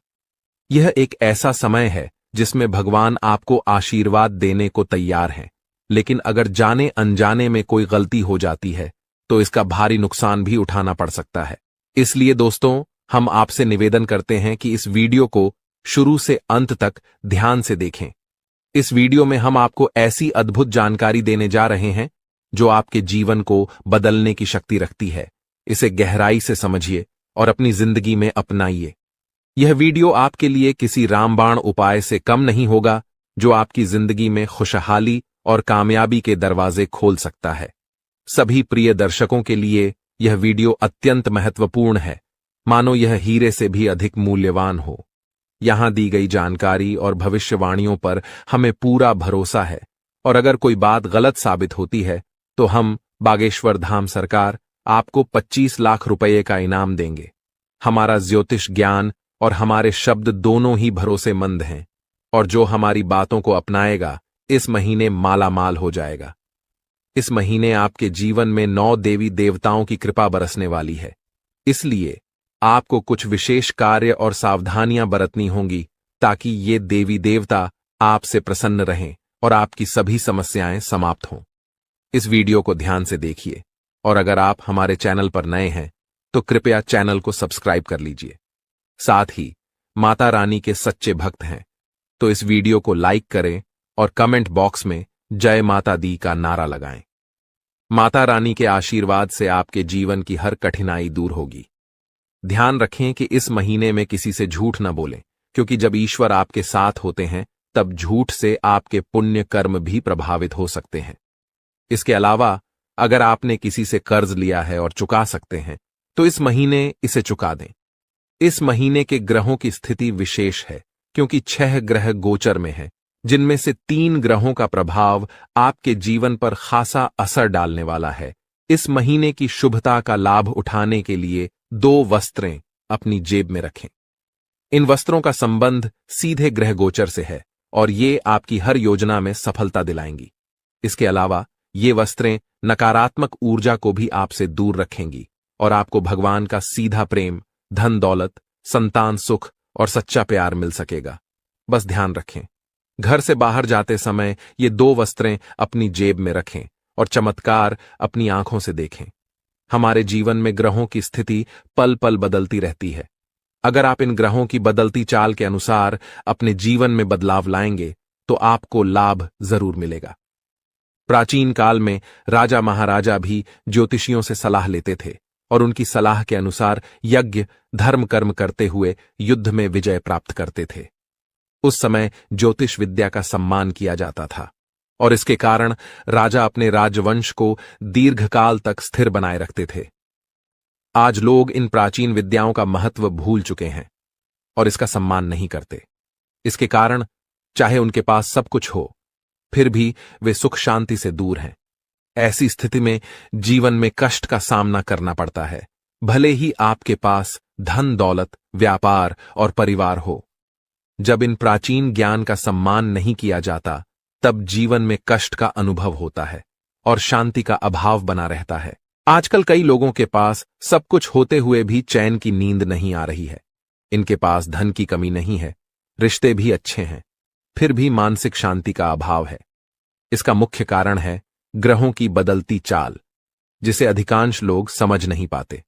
यह एक ऐसा समय है जिसमें भगवान आपको आशीर्वाद देने को तैयार हैं, लेकिन अगर जाने अनजाने में कोई गलती हो जाती है तो इसका भारी नुकसान भी उठाना पड़ सकता है। इसलिए दोस्तों, हम आपसे निवेदन करते हैं कि इस वीडियो को शुरू से अंत तक ध्यान से देखें। इस वीडियो में हम आपको ऐसी अद्भुत जानकारी देने जा रहे हैं जो आपके जीवन को बदलने की शक्ति रखती है। इसे गहराई से समझिए और अपनी जिंदगी में अपनाइए। यह वीडियो आपके लिए किसी रामबाण उपाय से कम नहीं होगा जो आपकी जिंदगी में खुशहाली और कामयाबी के दरवाजे खोल सकता है। सभी प्रिय दर्शकों के लिए यह वीडियो अत्यंत महत्वपूर्ण है, मानो यह हीरे से भी अधिक मूल्यवान हो। यहां दी गई जानकारी और भविष्यवाणियों पर हमें पूरा भरोसा है और अगर कोई बात गलत साबित होती है तो हम बागेश्वर धाम सरकार आपको 25 लाख रुपए का इनाम देंगे। हमारा ज्योतिष ज्ञान और हमारे शब्द दोनों ही भरोसेमंद हैं और जो हमारी बातों को अपनाएगा इस महीने मालामाल हो जाएगा। इस महीने आपके जीवन में 9 देवी देवताओं की कृपा बरसने वाली है, इसलिए आपको कुछ विशेष कार्य और सावधानियां बरतनी होंगी ताकि ये देवी देवता आपसे प्रसन्न रहें और आपकी सभी समस्याएं समाप्त हों। इस वीडियो को ध्यान से देखिए और अगर आप हमारे चैनल पर नए हैं तो कृपया चैनल को सब्सक्राइब कर लीजिए। साथ ही माता रानी के सच्चे भक्त हैं तो इस वीडियो को लाइक करें और कमेंट बॉक्स में जय माता दी का नारा लगाएं। माता रानी के आशीर्वाद से आपके जीवन की हर कठिनाई दूर होगी। ध्यान रखें कि इस महीने में किसी से झूठ न बोलें, क्योंकि जब ईश्वर आपके साथ होते हैं तब झूठ से आपके पुण्य कर्म भी प्रभावित हो सकते हैं। इसके अलावा अगर आपने किसी से कर्ज लिया है और चुका सकते हैं तो इस महीने इसे चुका दें। इस महीने के ग्रहों की स्थिति विशेष है क्योंकि 6 ग्रह गोचर में हैं, जिनमें से 3 ग्रहों का प्रभाव आपके जीवन पर खासा असर डालने वाला है। इस महीने की शुभता का लाभ उठाने के लिए 2 वस्त्रें अपनी जेब में रखें। इन वस्त्रों का संबंध सीधे ग्रह गोचर से है और ये आपकी हर योजना में सफलता दिलाएंगी। इसके अलावा ये वस्त्रें नकारात्मक ऊर्जा को भी आपसे दूर रखेंगी और आपको भगवान का सीधा प्रेम, धन दौलत, संतान सुख और सच्चा प्यार मिल सकेगा। बस ध्यान रखें, घर से बाहर जाते समय ये 2 वस्त्रें अपनी जेब में रखें और चमत्कार अपनी आंखों से देखें। हमारे जीवन में ग्रहों की स्थिति पल पल बदलती रहती है। अगर आप इन ग्रहों की बदलती चाल के अनुसार अपने जीवन में बदलाव लाएंगे तो आपको लाभ जरूर मिलेगा। प्राचीन काल में राजा महाराजा भी ज्योतिषियों से सलाह लेते थे और उनकी सलाह के अनुसार यज्ञ, धर्म कर्म करते हुए युद्ध में विजय प्राप्त करते थे। उस समय ज्योतिष विद्या का सम्मान किया जाता था और इसके कारण राजा अपने राजवंश को दीर्घकाल तक स्थिर बनाए रखते थे। आज लोग इन प्राचीन विद्याओं का महत्व भूल चुके हैं और इसका सम्मान नहीं करते। इसके कारण चाहे उनके पास सब कुछ हो, फिर भी वे सुख शांति से दूर हैं। ऐसी स्थिति में जीवन में कष्ट का सामना करना पड़ता है, भले ही आपके पास धन दौलत, व्यापार और परिवार हो। जब इन प्राचीन ज्ञान का सम्मान नहीं किया जाता तब जीवन में कष्ट का अनुभव होता है और शांति का अभाव बना रहता है। आजकल कई लोगों के पास सब कुछ होते हुए भी चैन की नींद नहीं आ रही है। इनके पास धन की कमी नहीं है, रिश्ते भी अच्छे हैं, फिर भी मानसिक शांति का अभाव है। इसका मुख्य कारण है ग्रहों की बदलती चाल, जिसे अधिकांश लोग समझ नहीं पाते।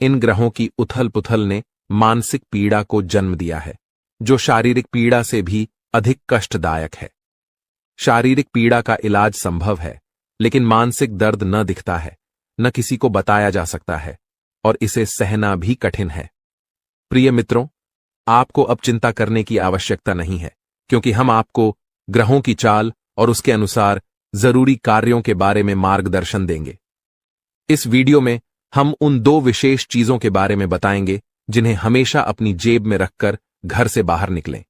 इन ग्रहों की उथल पुथल ने मानसिक पीड़ा को जन्म दिया है जो शारीरिक पीड़ा से भी अधिक कष्टदायक है। शारीरिक पीड़ा का इलाज संभव है, लेकिन मानसिक दर्द न दिखता है, न किसी को बताया जा सकता है, और इसे सहना भी कठिन है। प्रिय मित्रों, आपको अब चिंता करने की आवश्यकता नहीं है, क्योंकि हम आपको ग्रहों की चाल और उसके अनुसार जरूरी कार्यों के बारे में मार्गदर्शन देंगे। इस वीडियो में हम उन 2 विशेष चीजों के बारे में बताएंगे जिन्हें हमेशा अपनी जेब में रखकर घर से बाहर निकलें।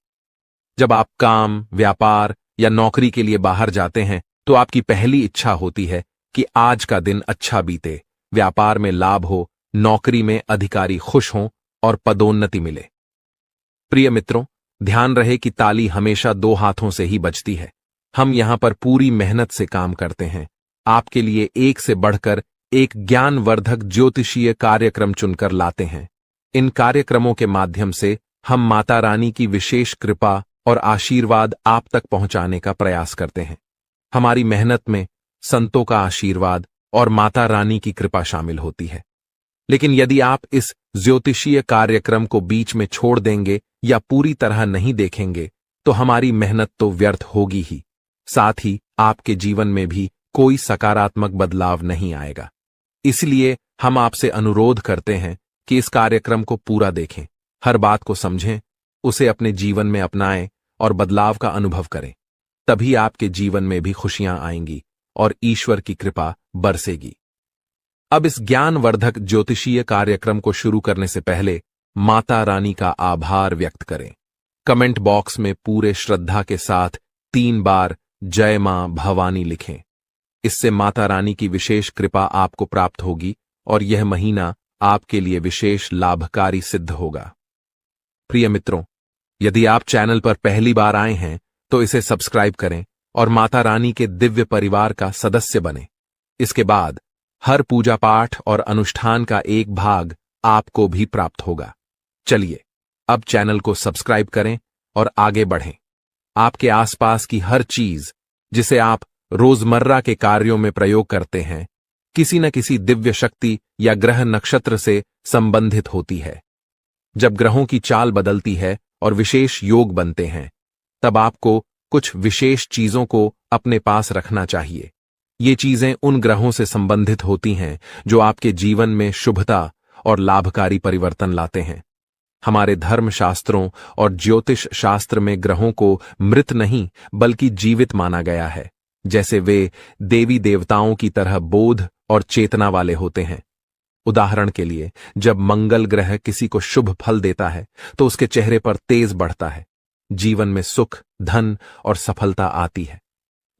जब आप काम, व्यापार या नौकरी के लिए बाहर जाते हैं तो आपकी पहली इच्छा होती है कि आज का दिन अच्छा बीते, व्यापार में लाभ हो, नौकरी में अधिकारी खुश हों और पदोन्नति मिले। प्रिय मित्रों, ध्यान रहे कि ताली हमेशा 2 हाथों से ही बजती है। हम यहां पर पूरी मेहनत से काम करते हैं, आपके लिए एक से बढ़कर एक ज्ञानवर्धक ज्योतिषीय कार्यक्रम चुनकर लाते हैं। इन कार्यक्रमों के माध्यम से हम माता रानी की विशेष कृपा और आशीर्वाद आप तक पहुंचाने का प्रयास करते हैं। हमारी मेहनत में संतों का आशीर्वाद और माता रानी की कृपा शामिल होती है। लेकिन यदि आप इस ज्योतिषीय कार्यक्रम को बीच में छोड़ देंगे या पूरी तरह नहीं देखेंगे तो हमारी मेहनत तो व्यर्थ होगी ही, साथ ही आपके जीवन में भी कोई सकारात्मक बदलाव नहीं आएगा। इसलिए हम आपसे अनुरोध करते हैं कि इस कार्यक्रम को पूरा देखें, हर बात को समझें, उसे अपने जीवन में अपनाएं और बदलाव का अनुभव करें। तभी आपके जीवन में भी खुशियां आएंगी और ईश्वर की कृपा बरसेगी। अब इस ज्ञानवर्धक ज्योतिषीय कार्यक्रम को शुरू करने से पहले माता रानी का आभार व्यक्त करें। कमेंट बॉक्स में पूरे श्रद्धा के साथ 3 बार जय मां भवानी लिखें। इससे माता रानी की विशेष कृपा आपको प्राप्त होगी और यह महीना आपके लिए विशेष लाभकारी सिद्ध होगा। प्रिय मित्रों, यदि आप चैनल पर पहली बार आए हैं तो इसे सब्सक्राइब करें और माता रानी के दिव्य परिवार का सदस्य बनें। इसके बाद हर पूजा पाठ और अनुष्ठान का एक भाग आपको भी प्राप्त होगा। चलिए अब चैनल को सब्सक्राइब करें और आगे बढ़ें। आपके आसपास की हर चीज जिसे आप रोजमर्रा के कार्यों में प्रयोग करते हैं, किसी न किसी दिव्य शक्ति या ग्रह नक्षत्र से संबंधित होती है। जब ग्रहों की चाल बदलती है और विशेष योग बनते हैं, तब आपको कुछ विशेष चीजों को अपने पास रखना चाहिए। ये चीजें उन ग्रहों से संबंधित होती हैं जो आपके जीवन में शुभता और लाभकारी परिवर्तन लाते हैं। हमारे धर्म शास्त्रों और ज्योतिष शास्त्र में ग्रहों को मृत नहीं बल्कि जीवित माना गया है, जैसे वे देवी देवताओं की तरह बोध और चेतना वाले होते हैं। उदाहरण के लिए, जब मंगल ग्रह किसी को शुभ फल देता है तो उसके चेहरे पर तेज बढ़ता है, जीवन में सुख, धन और सफलता आती है।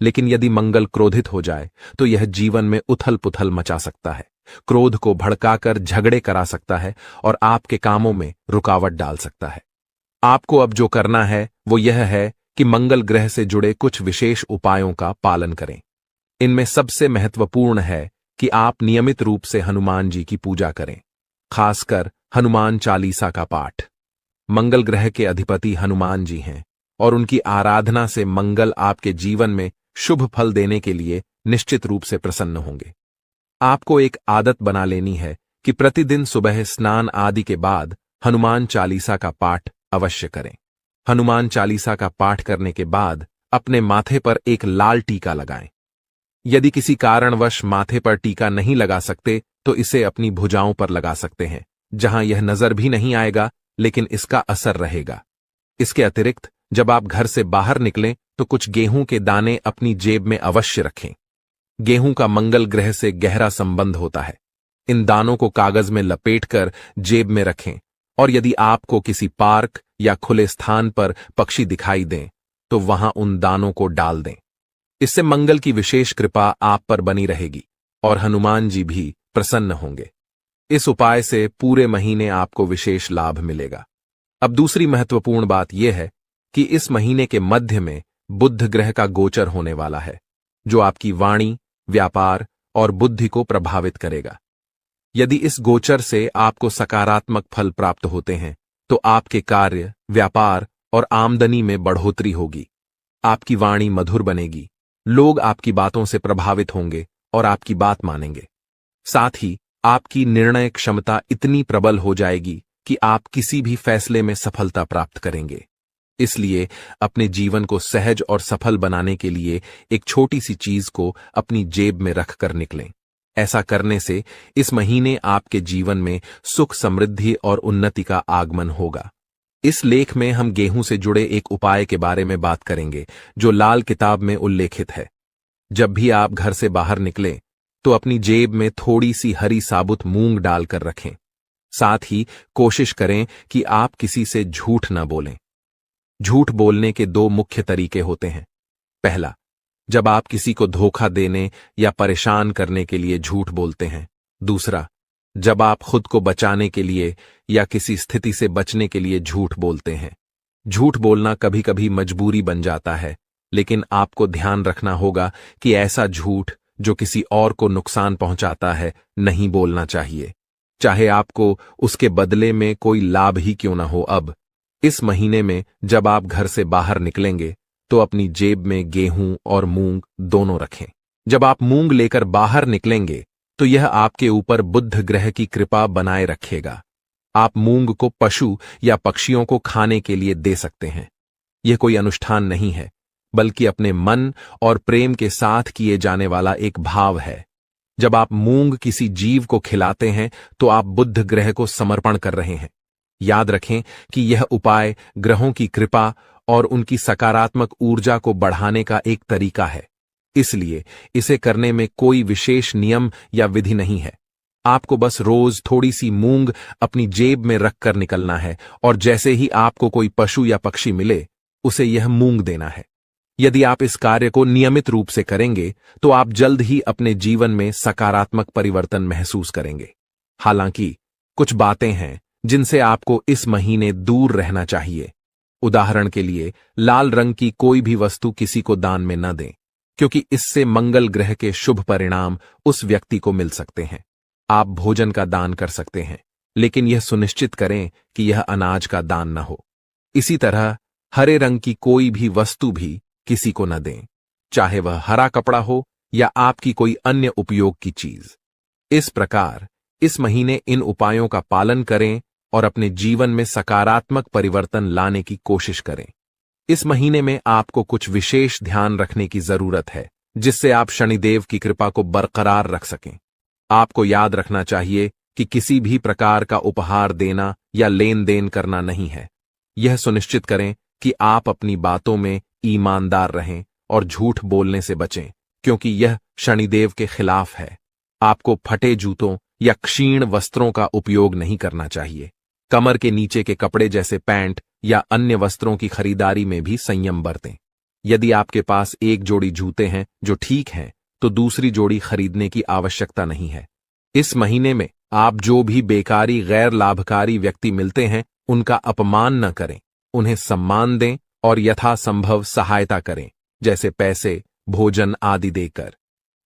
लेकिन यदि मंगल क्रोधित हो जाए तो यह जीवन में उथल पुथल मचा सकता है, क्रोध को भड़काकर झगड़े करा सकता है और आपके कामों में रुकावट डाल सकता है। आपको अब जो करना है वो यह है कि मंगल ग्रह से जुड़े कुछ विशेष उपायों का पालन करें। इनमें सबसे महत्वपूर्ण है कि आप नियमित रूप से हनुमान जी की पूजा करें, खासकर हनुमान चालीसा का पाठ। मंगल ग्रह के अधिपति हनुमान जी हैं और उनकी आराधना से मंगल आपके जीवन में शुभ फल देने के लिए निश्चित रूप से प्रसन्न होंगे। आपको एक आदत बना लेनी है कि प्रतिदिन सुबह स्नान आदि के बाद हनुमान चालीसा का पाठ अवश्य करें। हनुमान चालीसा का पाठ करने के बाद अपने माथे पर एक लाल टीका लगाएं। यदि किसी कारणवश माथे पर टीका नहीं लगा सकते तो इसे अपनी भुजाओं पर लगा सकते हैं, जहां यह नजर भी नहीं आएगा लेकिन इसका असर रहेगा। इसके अतिरिक्त जब आप घर से बाहर निकलें तो कुछ गेहूं के दाने अपनी जेब में अवश्य रखें। गेहूं का मंगल ग्रह से गहरा संबंध होता है। इन दानों को कागज में लपेटकर जेब में रखें और यदि आपको किसी पार्क या खुले स्थान पर पक्षी दिखाई दें तो वहां उन दानों को डाल दें। इससे मंगल की विशेष कृपा आप पर बनी रहेगी और हनुमान जी भी प्रसन्न होंगे। इस उपाय से पूरे महीने आपको विशेष लाभ मिलेगा। अब दूसरी महत्वपूर्ण बात यह है कि इस महीने के मध्य में बुध ग्रह का गोचर होने वाला है, जो आपकी वाणी, व्यापार और बुद्धि को प्रभावित करेगा। यदि इस गोचर से आपको सकारात्मक फल प्राप्त होते हैं तो आपके कार्य, व्यापार और आमदनी में बढ़ोतरी होगी। आपकी वाणी मधुर बनेगी, लोग आपकी बातों से प्रभावित होंगे और आपकी बात मानेंगे। साथ ही आपकी निर्णय क्षमता इतनी प्रबल हो जाएगी कि आप किसी भी फैसले में सफलता प्राप्त करेंगे। इसलिए अपने जीवन को सहज और सफल बनाने के लिए एक छोटी सी चीज को अपनी जेब में रखकर निकलें। ऐसा करने से इस महीने आपके जीवन में सुख, समृद्धि और उन्नति का आगमन होगा। इस लेख में हम गेहूं से जुड़े एक उपाय के बारे में बात करेंगे जो लाल किताब में उल्लेखित है। जब भी आप घर से बाहर निकलें तो अपनी जेब में थोड़ी सी हरी साबुत मूंग डालकर रखें। साथ ही कोशिश करें कि आप किसी से झूठ न बोलें। झूठ बोलने के दो मुख्य तरीके होते हैं। पहला, जब आप किसी को धोखा देने या परेशान करने के लिए झूठ बोलते हैं। दूसरा, जब आप खुद को बचाने के लिए या किसी स्थिति से बचने के लिए झूठ बोलते हैं। झूठ बोलना कभी कभी मजबूरी बन जाता है, लेकिन आपको ध्यान रखना होगा कि ऐसा झूठ जो किसी और को नुकसान पहुंचाता है नहीं बोलना चाहिए, चाहे आपको उसके बदले में कोई लाभ ही क्यों ना हो। अब इस महीने में जब आप घर से बाहर निकलेंगे तो अपनी जेब में गेहूं और मूंग दोनों रखें। जब आप मूंग लेकर बाहर निकलेंगे तो यह आपके ऊपर बुध ग्रह की कृपा बनाए रखेगा। आप मूंग को पशु या पक्षियों को खाने के लिए दे सकते हैं। यह कोई अनुष्ठान नहीं है, बल्कि अपने मन और प्रेम के साथ किए जाने वाला एक भाव है। जब आप मूंग किसी जीव को खिलाते हैं तो आप बुध ग्रह को समर्पण कर रहे हैं। याद रखें कि यह उपाय ग्रहों की कृपा और उनकी सकारात्मक ऊर्जा को बढ़ाने का एक तरीका है, इसलिए इसे करने में कोई विशेष नियम या विधि नहीं है। आपको बस रोज थोड़ी सी मूंग अपनी जेब में रखकर निकलना है और जैसे ही आपको कोई पशु या पक्षी मिले उसे यह मूंग देना है। यदि आप इस कार्य को नियमित रूप से करेंगे तो आप जल्द ही अपने जीवन में सकारात्मक परिवर्तन महसूस करेंगे। हालांकि कुछ बातें हैं जिनसे आपको इस महीने दूर रहना चाहिए। उदाहरण के लिए, लाल रंग की कोई भी वस्तु किसी को दान में न दें, क्योंकि इससे मंगल ग्रह के शुभ परिणाम उस व्यक्ति को मिल सकते हैं। आप भोजन का दान कर सकते हैं, लेकिन यह सुनिश्चित करें कि यह अनाज का दान न हो। इसी तरह हरे रंग की कोई भी वस्तु भी किसी को न दें, चाहे वह हरा कपड़ा हो या आपकी कोई अन्य उपयोग की चीज। इस प्रकार इस महीने इन उपायों का पालन करें और अपने जीवन में सकारात्मक परिवर्तन लाने की कोशिश करें। इस महीने में आपको कुछ विशेष ध्यान रखने की जरूरत है, जिससे आप शनिदेव की कृपा को बरकरार रख सकें। आपको याद रखना चाहिए कि किसी भी प्रकार का उपहार देना या लेन देन करना नहीं है। यह सुनिश्चित करें कि आप अपनी बातों में ईमानदार रहें और झूठ बोलने से बचें, क्योंकि यह शनिदेव के खिलाफ है। आपको फटे जूतों या क्षीण वस्त्रों का उपयोग नहीं करना चाहिए। कमर के नीचे के कपड़े जैसे पैंट या अन्य वस्त्रों की खरीदारी में भी संयम बरतें। यदि आपके पास एक जोड़ी जूते हैं जो ठीक हैं, तो दूसरी जोड़ी खरीदने की आवश्यकता नहीं है। इस महीने में आप जो भी बेकारी, गैर लाभकारी व्यक्ति मिलते हैं उनका अपमान न करें, उन्हें सम्मान दें और यथासंभव सहायता करें, जैसे पैसे, भोजन आदि देकर।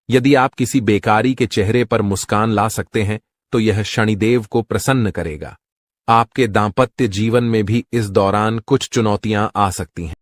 यदि आप किसी बेकारी के चेहरे पर मुस्कान ला सकते हैं तो यह शनिदेव को प्रसन्न करेगा। आपके दांपत्य जीवन में भी इस दौरान कुछ चुनौतियां आ सकती हैं।